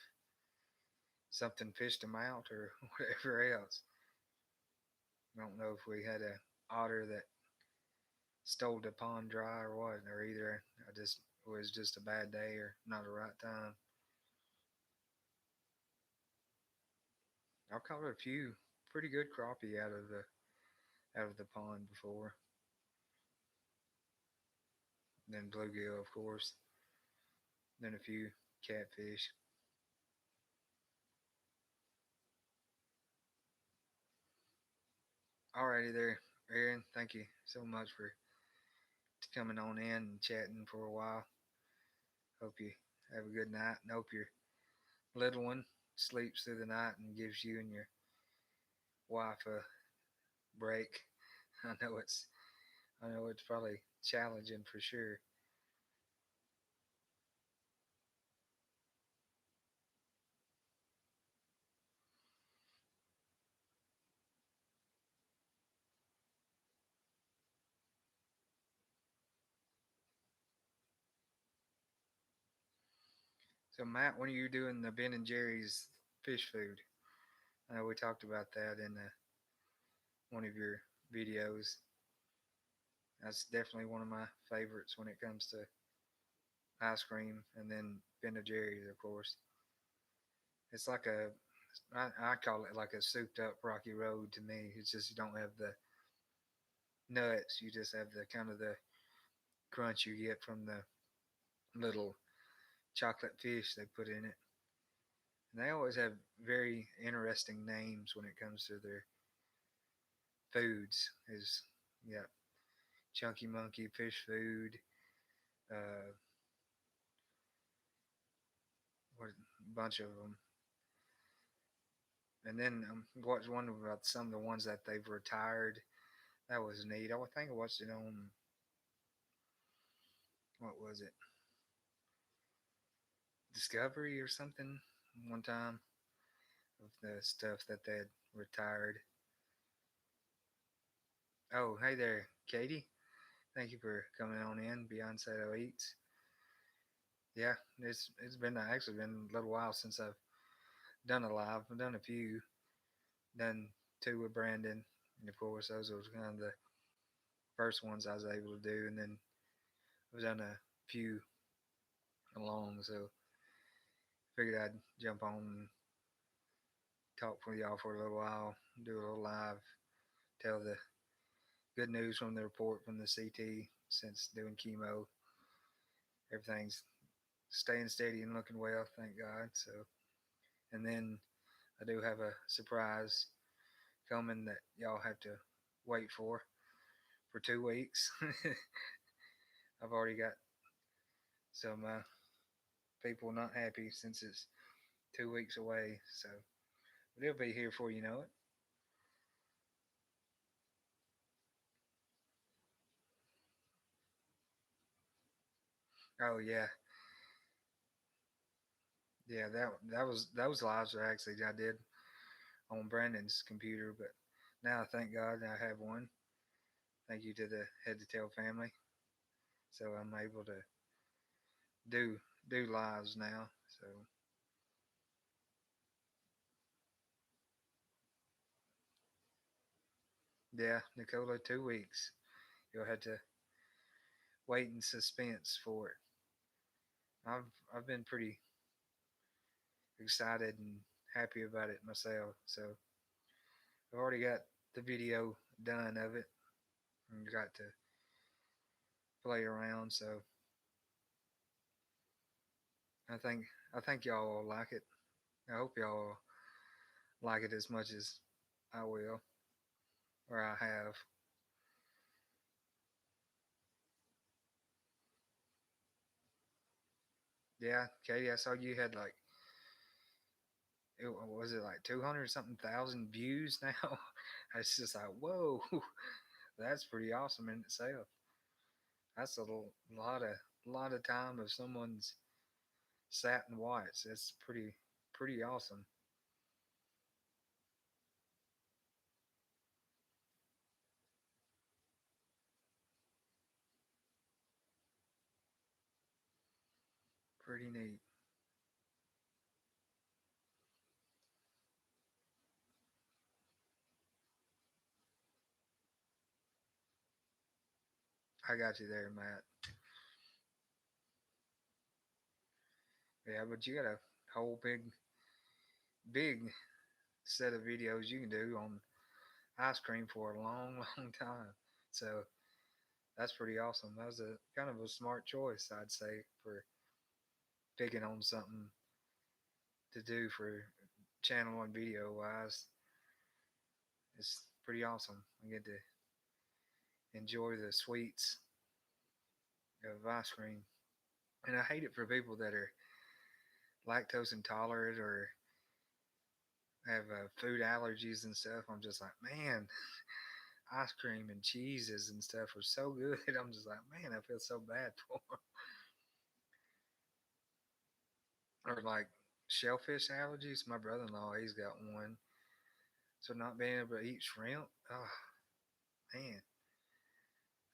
S1: something fished them out or whatever else. I don't know if we had a otter that stole the pond dry or what, or either I just it was just a bad day or not the right time. I've caught a few pretty good crappie out of the pond before. Then bluegill, of course. Then a few catfish. Alrighty there, Aaron. Thank you so much for coming on in and chatting for a while. Hope you have a good night and hope your little one sleeps through the night and gives you and your wife a break. I know it's I know it's probably challenging for sure. So Matt, when are you doing the Ben and Jerry's fish food? I know we talked about that in one of your videos. That's definitely one of my favorites when it comes to ice cream, and then Ben and Jerry's, of course. It's like I call it like a souped up Rocky Road to me. It's just you don't have the nuts, you just have the kind of the crunch you get from the little chocolate fish they put in it. And they always have very interesting names when it comes to their foods. Is yeah, Chunky Monkey fish food. Uh, what a bunch of them. And then watched one about some of the ones that they've retired. That was neat. I think I watched it on what was it, Discovery or something one time of the stuff that they had retired. Oh, hey there, Katie. Thank you for coming on in. Beyonce Eats. Yeah, it's been actually been a little while since I've done a live. I've done a few. Done two with Brandon, and of course those were kind of the first ones I was able to do, and then I've done a few along. So figured I'd jump on and talk with y'all for a little while, do a little live, tell the good news from the report from the CT since doing chemo. Everything's staying steady and looking well, thank God. So, and then I do have a surprise coming that y'all have to wait for 2 weeks. I've already got some people not happy since it's 2 weeks away. So, but it'll be here before you know it. Oh yeah, yeah. That was those lives are actually I did on Brandon's computer, but now thank God I have one. Thank you to the Head to Tail family. So I'm able to do do lives now. So yeah, Nicola, 2 weeks. You'll have to wait in suspense for it. I've been pretty excited and happy about it myself. So I've already got the video done of it and got to play around. So I think I think y'all will like it. I hope y'all like it as much as I will or I have. Yeah, Katie, I saw you had like it was it like 200 something thousand views now. It's just like whoa, that's pretty awesome in itself. That's a lot of time of someone's sat and watched. That's pretty awesome. Pretty neat. I got you there, Matt. Yeah, but you got a whole big set of videos you can do on ice cream for a long, long time. So that's pretty awesome. That was a kind of a smart choice, I'd say, for picking on something to do for channel and video wise. It's pretty awesome. I get to enjoy the sweets of ice cream. And I hate it for people that are lactose intolerant or have food allergies and stuff. I'm just like, man, ice cream and cheeses and stuff are so good. I'm just like, man, I feel so bad for them. Or like shellfish allergies. My brother-in-law, he's got one. So not being able to eat shrimp, oh man,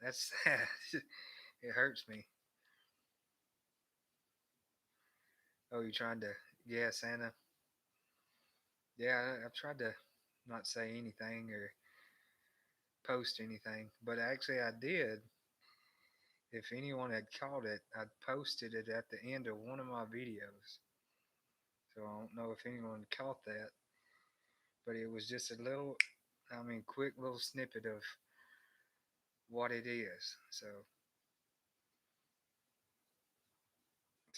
S1: that's sad. It hurts me. Oh, you trying to guess, Anna? Yeah, I've tried to not say anything or post anything, but actually I did. If anyone had caught it, I'd posted it at the end of one of my videos. So I don't know if anyone caught that, but it was just a little, quick little snippet of what it is. So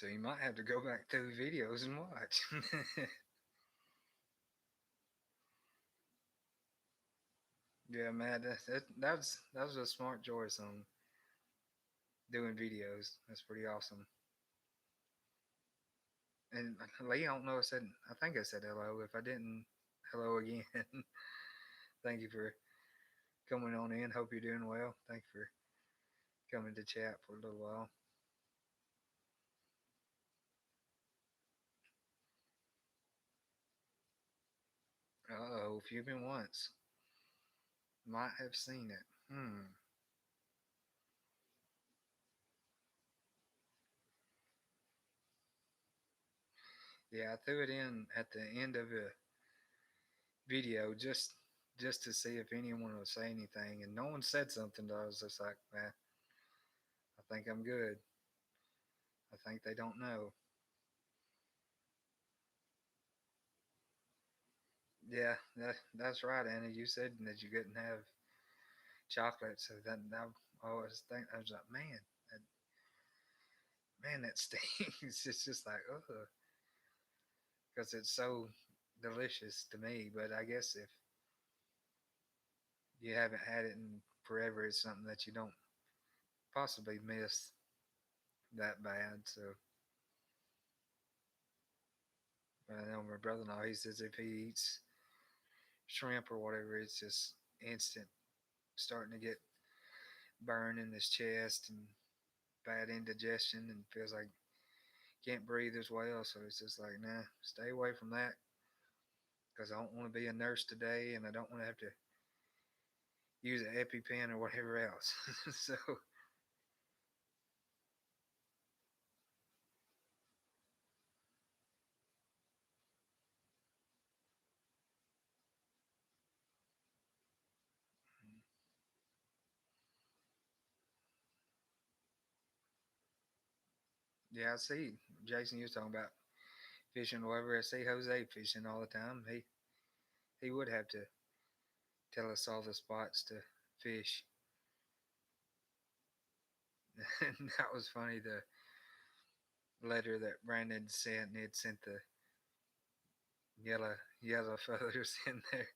S1: you might have to go back through the videos and watch. Yeah, man, that was a smart choice on doing videos. That's pretty awesome. And Lee, I don't know. I think I said hello. If I didn't, hello again. Thank you for coming on in. Hope you're doing well. Thank you for coming to chat for a little while. Oh, if you've been once, might have seen it. Yeah, I threw it in at the end of a video just to see if anyone would say anything, and no one said something. I was just like, man, I think I'm good. I think they don't know. Yeah, that's right, Anna. You said that you couldn't have chocolate, so that I always think I was like, that, that stings. It's just like, oh, because it's so delicious to me. But I guess if you haven't had it in forever, it's something that you don't possibly miss that bad. So, but I know my brother-in-law. He says if he eats shrimp or whatever, it's just instant starting to get burn in his chest and bad indigestion and feels like can't breathe as well. So it's just like, nah, stay away from that because I don't want to be a nurse today and I don't want to have to use an EpiPen or whatever else. So, yeah, I see. Jason, you was talking about fishing or whatever. I see Jose fishing all the time. He would have to tell us all the spots to fish. And that was funny. The letter that Brandon sent, and it sent the yellow feathers in there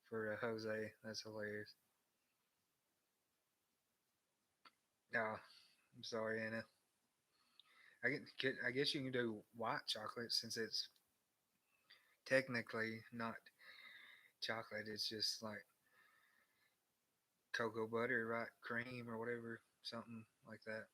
S1: for Jose. That's hilarious. Oh, I'm sorry, Anna. I guess you can do white chocolate since it's technically not chocolate. It's just like cocoa butter, right? Cream or whatever. something like that.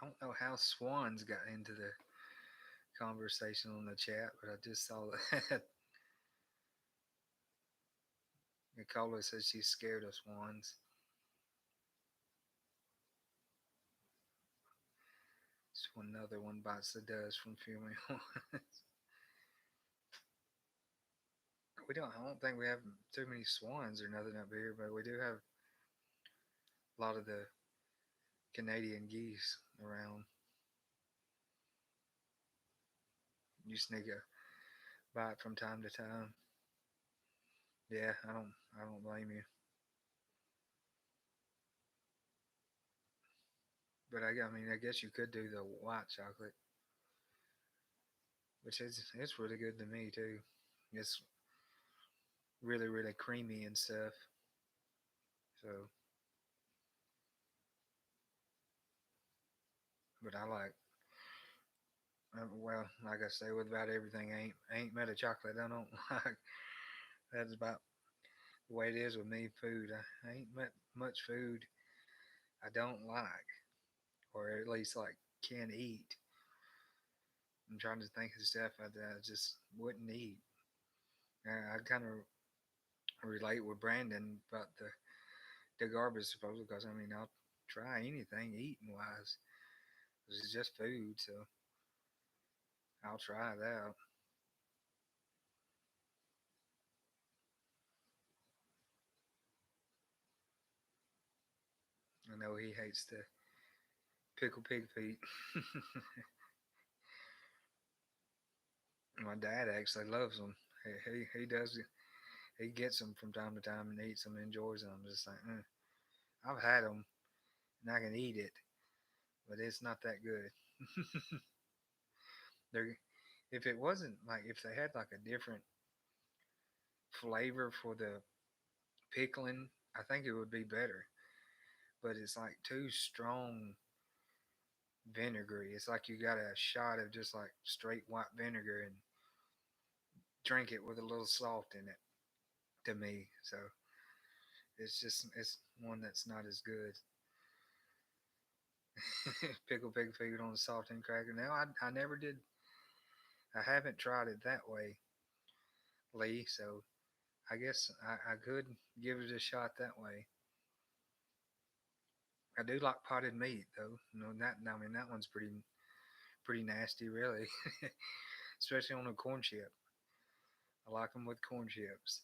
S1: I don't know how swans got into the conversation on the chat, but I just saw that. Nicola says she's scared of swans. It's another one bites the dust from filming. We don't. I don't think we have too many swans or nothing up here, but we do have a lot of the Canadian geese around. You sneak a bite from time to time. Yeah, I don't blame you. But I mean, I guess you could do the white chocolate, which is it's really good to me too. It's really creamy and stuff. So, but I like well, like I say, with about everything, I ain't met a chocolate I don't like. That's about the way it is with me. Food, I ain't met much food I don't like, or at least like can't eat. I'm trying to think of stuff I just wouldn't eat. I kind of relate with Brandon about the garbage disposal because I mean I'll try anything eating wise. It's just food, so I'll try it out. I know he hates the pickle pig feet. My dad actually loves them. He does. He gets them from time to time and eats them, and enjoys them. Just like I've had them and I can eat it, but it's not that good. They're if it wasn't like if they had like a different flavor for the pickling, I think it would be better. But it's like too strong vinegary. It's like you got a shot of just like straight white vinegar and drink it with a little salt in it to me. So it's one that's not as good. Pickle pig food on a saltine cracker. Now I never did. I haven't tried it that way, Lee. So I guess I could give it a shot that way. I do like potted meat though. You know that. I mean that one's pretty nasty, really, especially on a corn chip. I like them with corn chips.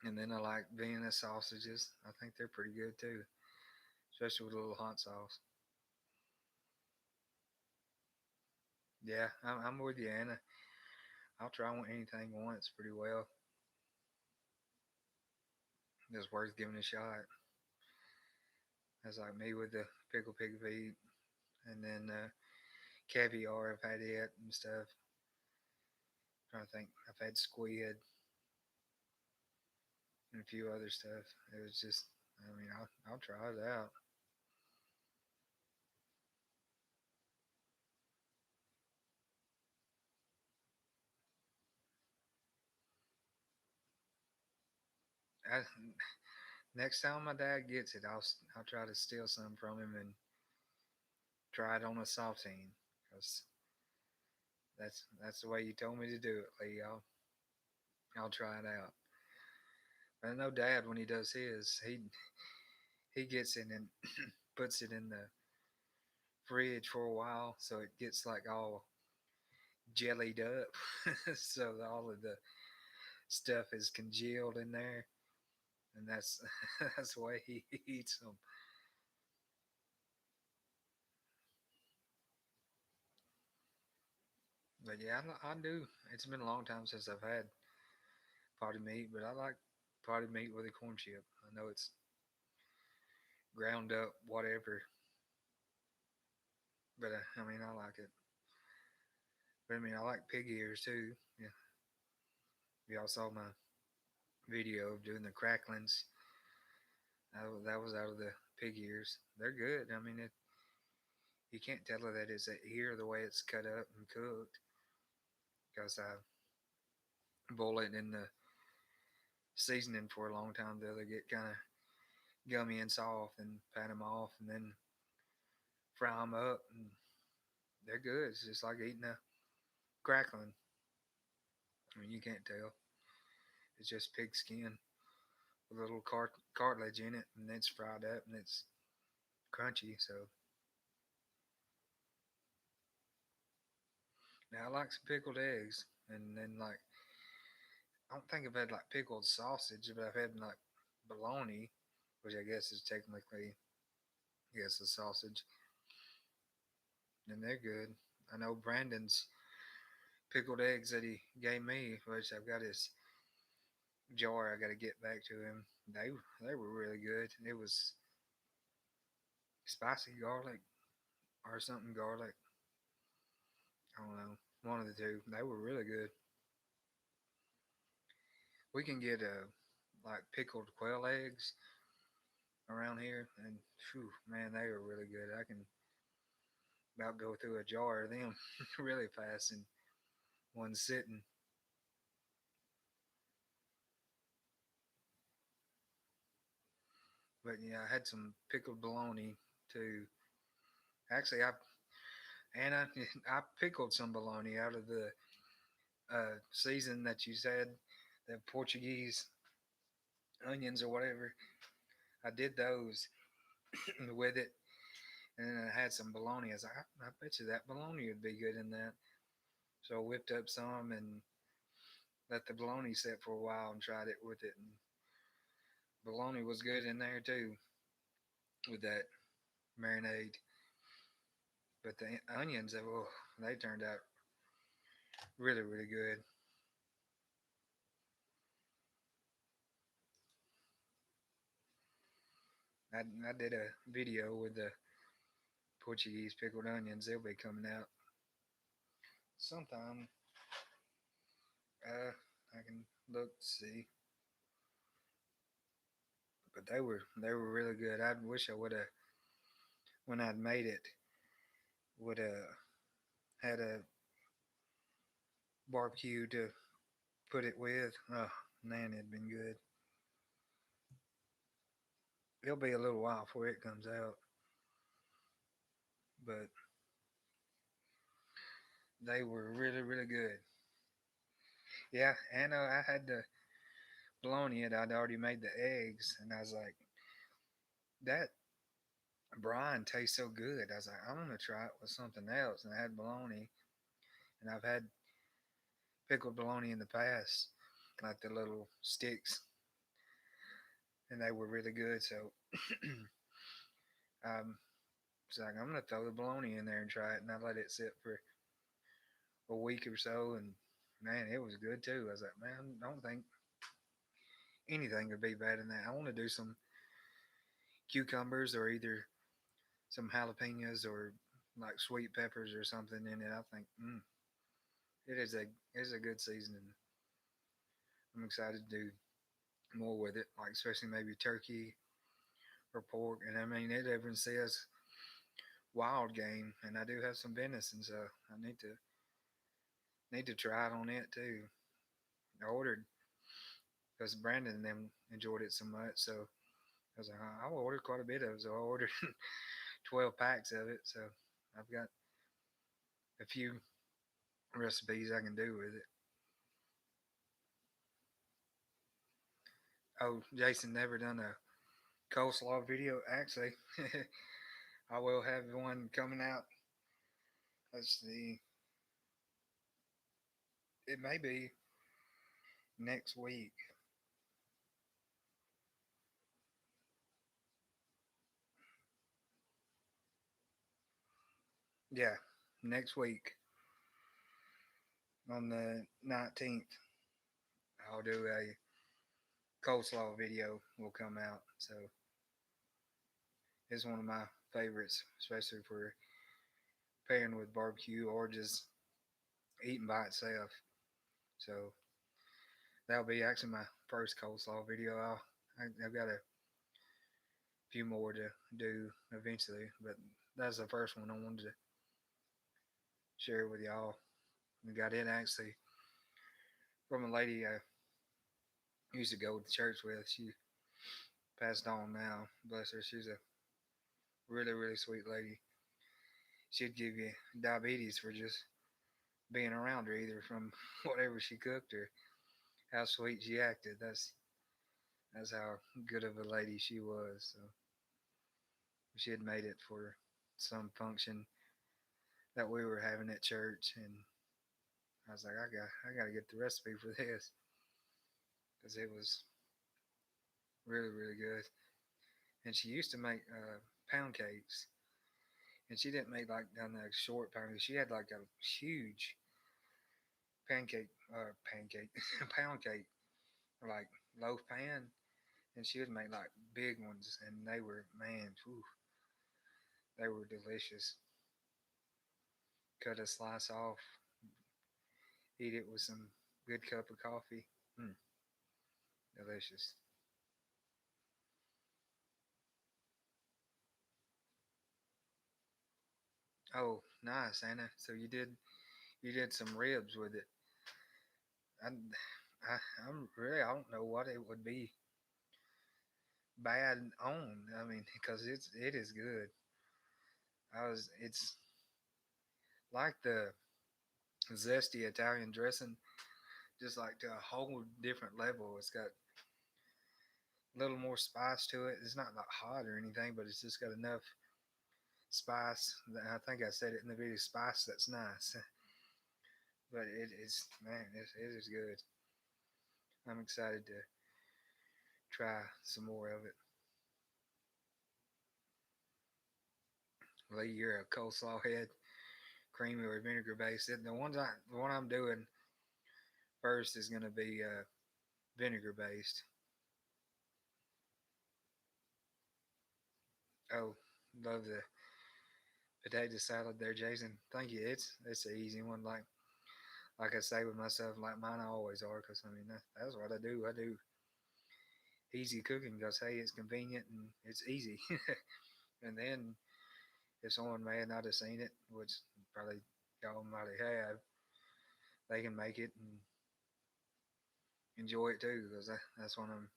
S1: And then I like Vienna sausages. I think they're pretty good too, especially with a little hot sauce. Yeah, I'm with you, Anna. I'll try anything once pretty well. It's worth giving a shot. That's like me with the pickle pig feet, and then caviar. I've had it and stuff. I'm trying to think, I've had squid and a few other stuff. It was just, I mean, I'll try it out. I, next time my dad gets it, I'll try to steal some from him and try it on a saltine because that's the way you told me to do it, Lee. I'll try it out. But I know Dad when he does his, he gets it and puts it in the fridge for a while so it gets like all jellied up, so all of the stuff is congealed in there, and that's that's the way he eats them. But yeah, I do. It's been a long time since I've had potted meat, but I like potted meat with a corn chip. I know it's ground up, whatever, but I mean, I like it. But I mean, I like pig ears too. Yeah, y'all saw my video of doing the cracklings. That was out of the pig ears. They're good. I mean, you can't tell that it's here the way it's cut up and cooked because I boil it in the seasoning for a long time till they get kind of gummy and soft, and pat them off, and then fry them up, and they're good. It's just like eating a crackling. I mean, you can't tell. It's just pig skin with a little cartilage in it, and it's fried up and it's crunchy. So now I like some pickled eggs, and then like I don't think I've had like pickled sausage, but I've had like bologna, which I guess is technically, I guess, a sausage, and they're good. I know Brandon's pickled eggs that he gave me, which I've got his jar. I got to get back to him. They were really good. It was spicy garlic or something garlic. I don't know, one of the two. They were really good. We can get like pickled quail eggs around here, and phew, man, they are really good. I can about go through a jar of them really fast in one sitting. But yeah, I had some pickled bologna too. Actually, Anna, I pickled some bologna out of the season that you said, the Portuguese onions or whatever. I did those with it, and then I had some bologna. I was like, I bet you that bologna would be good in that. So I whipped up some and let the bologna sit for a while and tried it with it. And bologna was good in there too with that marinade. But the onions, oh, they turned out really, really good. I did a video with the Portuguese pickled onions. They'll be coming out sometime. I can look to see, but they were really good. I wish I would have, when I'd made it, would have had a barbecue to put it with. Oh man, it'd been good. It'll be a little while before it comes out, but they were really, really good. Yeah, and I had the bologna, and I'd already made the eggs, and I was like, that brine tastes so good. I was like, I'm gonna try it with something else, and I had bologna, and I've had pickled bologna in the past, like the little sticks, and they were really good. So um, it's like I'm gonna throw the bologna in there and try it, and I let it sit for a week or so, and man, it was good too. I was like, man, I don't think anything could be better than that. I want to do some cucumbers or either some jalapenos or like sweet peppers or something in it. I think it is a good seasoning. I'm excited to do more with it, like especially maybe turkey or pork. And I mean, it even says wild game, and I do have some venison, so I need to try it on it too. I ordered because Brandon and them enjoyed it so much, so I was like, I'll order quite a bit of it. So I ordered 12 packs of it. So I've got a few recipes I can do with it. Oh, Jason never done a coleslaw video. Actually, I will have one coming out. Let's see. It may be next week. Yeah, next week on the 19th, I'll do a coleslaw video. Will come out. So it's one of my favorites, especially for pairing with barbecue or just eating by itself. So that'll be actually my first coleslaw video. I've got a few more to do eventually, but that's the first one I wanted to share with y'all. We got it actually from a lady I used to go to church with. She passed on now, bless her. She's a really, really sweet lady. She'd give you diabetes for just being around her, either from whatever she cooked or how sweet she acted. That's how good of a lady she was. So she had made it for some function that we were having at church, and I was like, I got to get the recipe for this because it was really, really good. And she used to make pound cakes, and she didn't make like down that short pound cake. She had like a huge pancake, pound cake, or like loaf pan, and she would make like big ones, and they were, man, whew, they were delicious. Cut a slice off, eat it with some good cup of coffee. Mm, delicious. Oh, nice, Anna. So you did some ribs with it. I, I'm really, I don't know what it would be bad on. I mean, because it is good. It's like the zesty Italian dressing, just like to a whole different level. It's got a little more spice to it. It's not like hot or anything, but it's just got enough spice. That I think I said it in the video. Spice that's nice, but it is, man. It is good. I'm excited to try some more of it. Lee, you're a coleslaw head, creamy or vinegar based. The one I'm doing first is gonna be vinegar based. Oh, love the potato salad there, Jason. Thank you. It's an easy one. Like I say with myself, like mine always are, because I mean that's what I do. I do easy cooking because hey, it's convenient and it's easy. And then if someone may have not have seen it, which probably y'all might have, they can make it and enjoy it too, because that's what I'm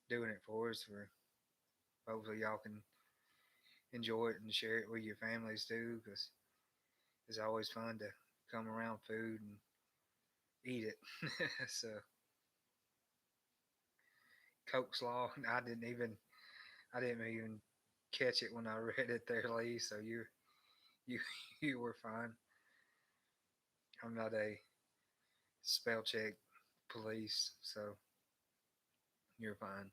S1: doing it for. Is for hopefully y'all can enjoy it and share it with your families too, because it's always fun to come around food and eat it. So Coke Slaw, I didn't even catch it when I read it there, Lee. So you you were fine. I'm not a spell check police, so you're fine.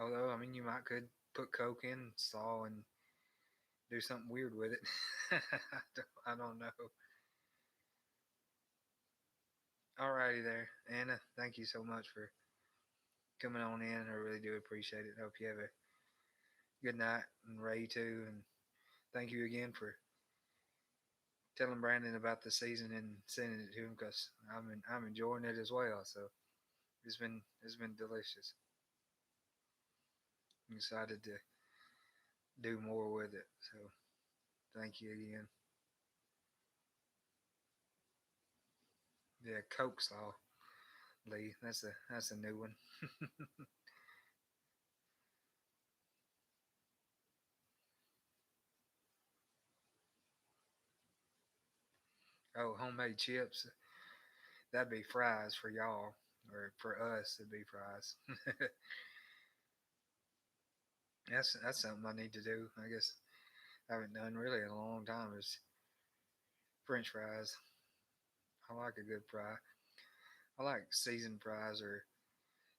S1: Although I mean, you might could put Coke in Slaw and do something weird with it. I don't know. Alrighty there, Anna. Thank you so much for coming on in. I really do appreciate it. Hope you have a good night, and Ray too. And thank you again for telling Brandon about the season and sending it to him because I'm enjoying it as well. So it's been delicious. I'm excited to do more with it. So thank you again. Yeah, Coke Slaw, Lee. That's a new one. Oh, homemade chips. That'd be fries for y'all, or for us, it'd be fries. That's something I need to do. I guess I haven't done really in a long time. Is French fries. I like a good fry. I like seasoned fries, or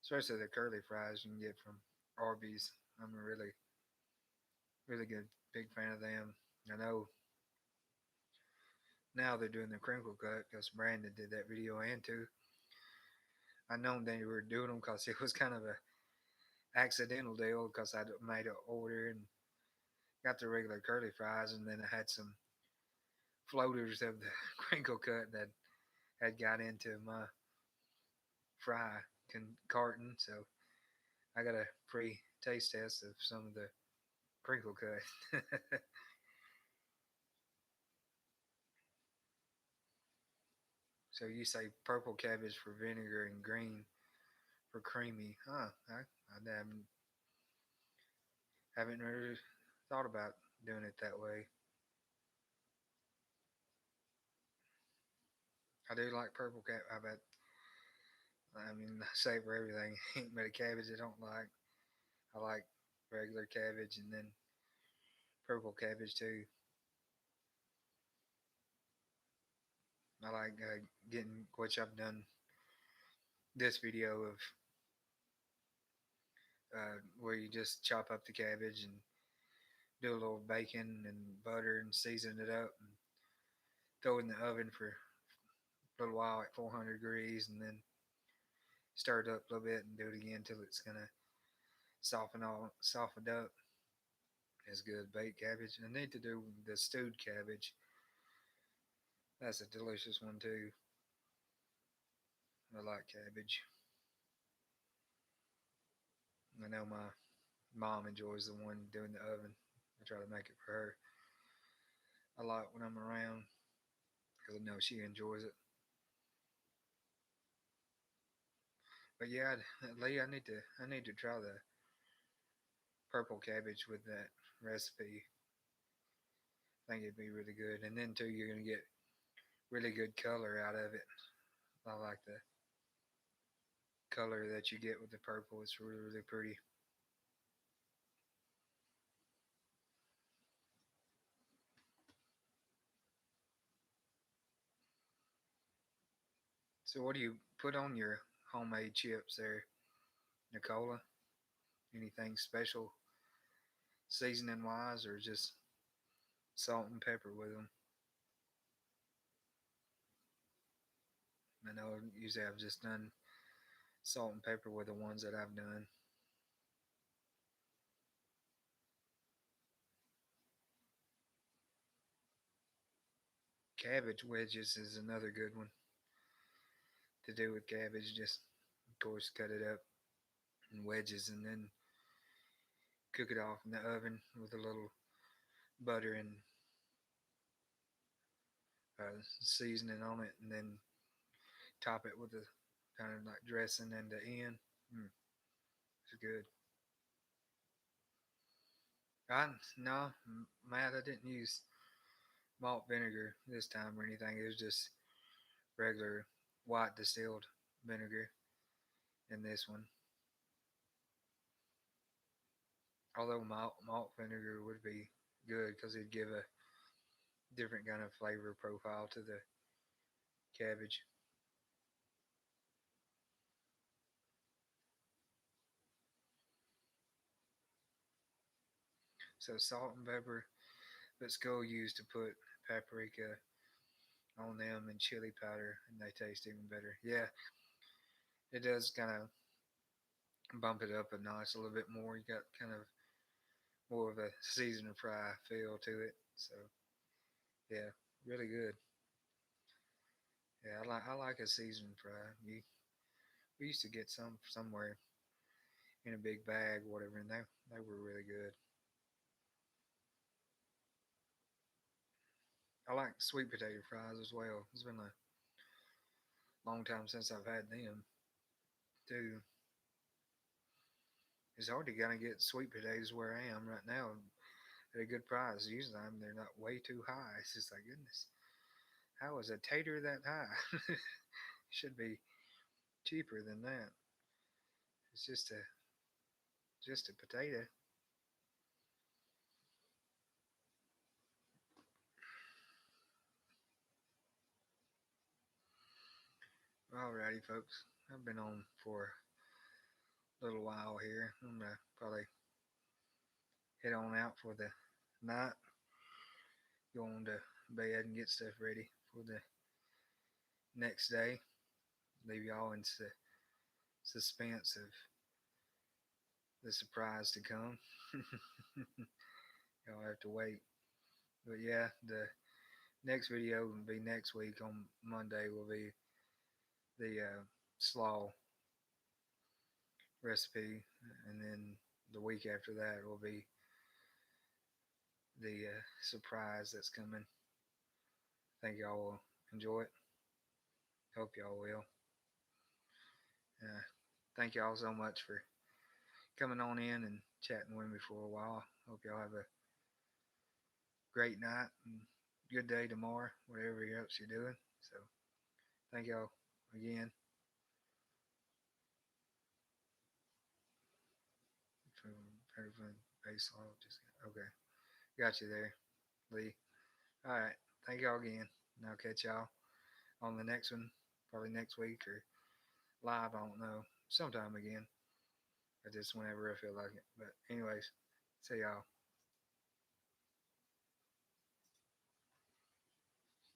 S1: especially the curly fries you can get from Arby's. I'm a really, really good big fan of them. I know now they're doing the crinkle cut because Brandon did that video and too. I know they were doing them because it was kind of a accidental deal because I made an order and got the regular curly fries, and then I had some floaters of the crinkle cut that had got into my fry carton. So I got a free taste test of some of the crinkle cut. So you say purple cabbage for vinegar and green for creamy, huh? I haven't really thought about doing it that way. I do like purple cabbage. I mean, I say for everything, ain't but a cabbage I don't like. I like regular cabbage and then purple cabbage too. I like getting, which I've done this video of where you just chop up the cabbage and do a little bacon and butter and season it up and throw it in the oven for a little while at 400 degrees and then stir it up a little bit and do it again until it's gonna soften up. It's good. Baked cabbage. I need to do the stewed cabbage. That's a delicious one too. I like cabbage. I know my mom enjoys the one doing the oven. I try to make it for her a lot when I'm around because I know she enjoys it. But yeah, Lee, I need to try the purple cabbage with that recipe. I think it'd be really good. And then too, you're gonna get really good color out of it. I like the color that you get with the purple. It's really really pretty. So what do you put on your homemade chips there, Nicola? Anything special seasoning wise, or just salt and pepper with them? I know usually I've just done salt and pepper with the ones that I've done. Cabbage wedges is another good one to do with cabbage. Just of course cut it up in wedges and then cook it off in the oven with a little butter and seasoning on it, and then top it with a kind of like dressing in the end. Mm, it's good. I no, Matt, I didn't use malt vinegar this time or anything. It was just regular white distilled vinegar in this one. Although malt vinegar would be good because it'd give a different kind of flavor profile to the cabbage. So salt and pepper, but Skull used to put paprika on them and chili powder, and they taste even better. Yeah, it does kind of bump it up a notch a little bit more. You got kind of more of a season and fry feel to it. So yeah, really good. Yeah, I like a seasoned fry. We used to get some somewhere in a big bag, whatever, and they were really good. I like sweet potato fries as well. It's been a long time since I've had them too. It's hard to kind of get sweet potatoes where I am right now at a good price. Usually they're not way too high. It's just like goodness, how is a tater that high? Should be cheaper than that. It's just a potato. Alrighty, folks. I've been on for a little while here. I'm gonna probably head on out for the night, go on to bed and get stuff ready for the next day. Leave y'all in suspense of the surprise to come. Y'all have to wait. But yeah, the next video will be next week on Monday. Will be the slaw recipe, and then the week after that will be the surprise that's coming. Think y'all will enjoy it. Hope y'all will. Uh, Thank y'all so much for coming on in and chatting with me for a while. Hope y'all have a great night and good day tomorrow, whatever else you're doing. So thank y'all again for everything. Baseball. Just okay. Got you there, Lee. All right. Thank y'all again. And I'll catch y'all on the next one, probably next week or live. I don't know. Sometime again. I just whenever I feel like it. But anyways, see y'all.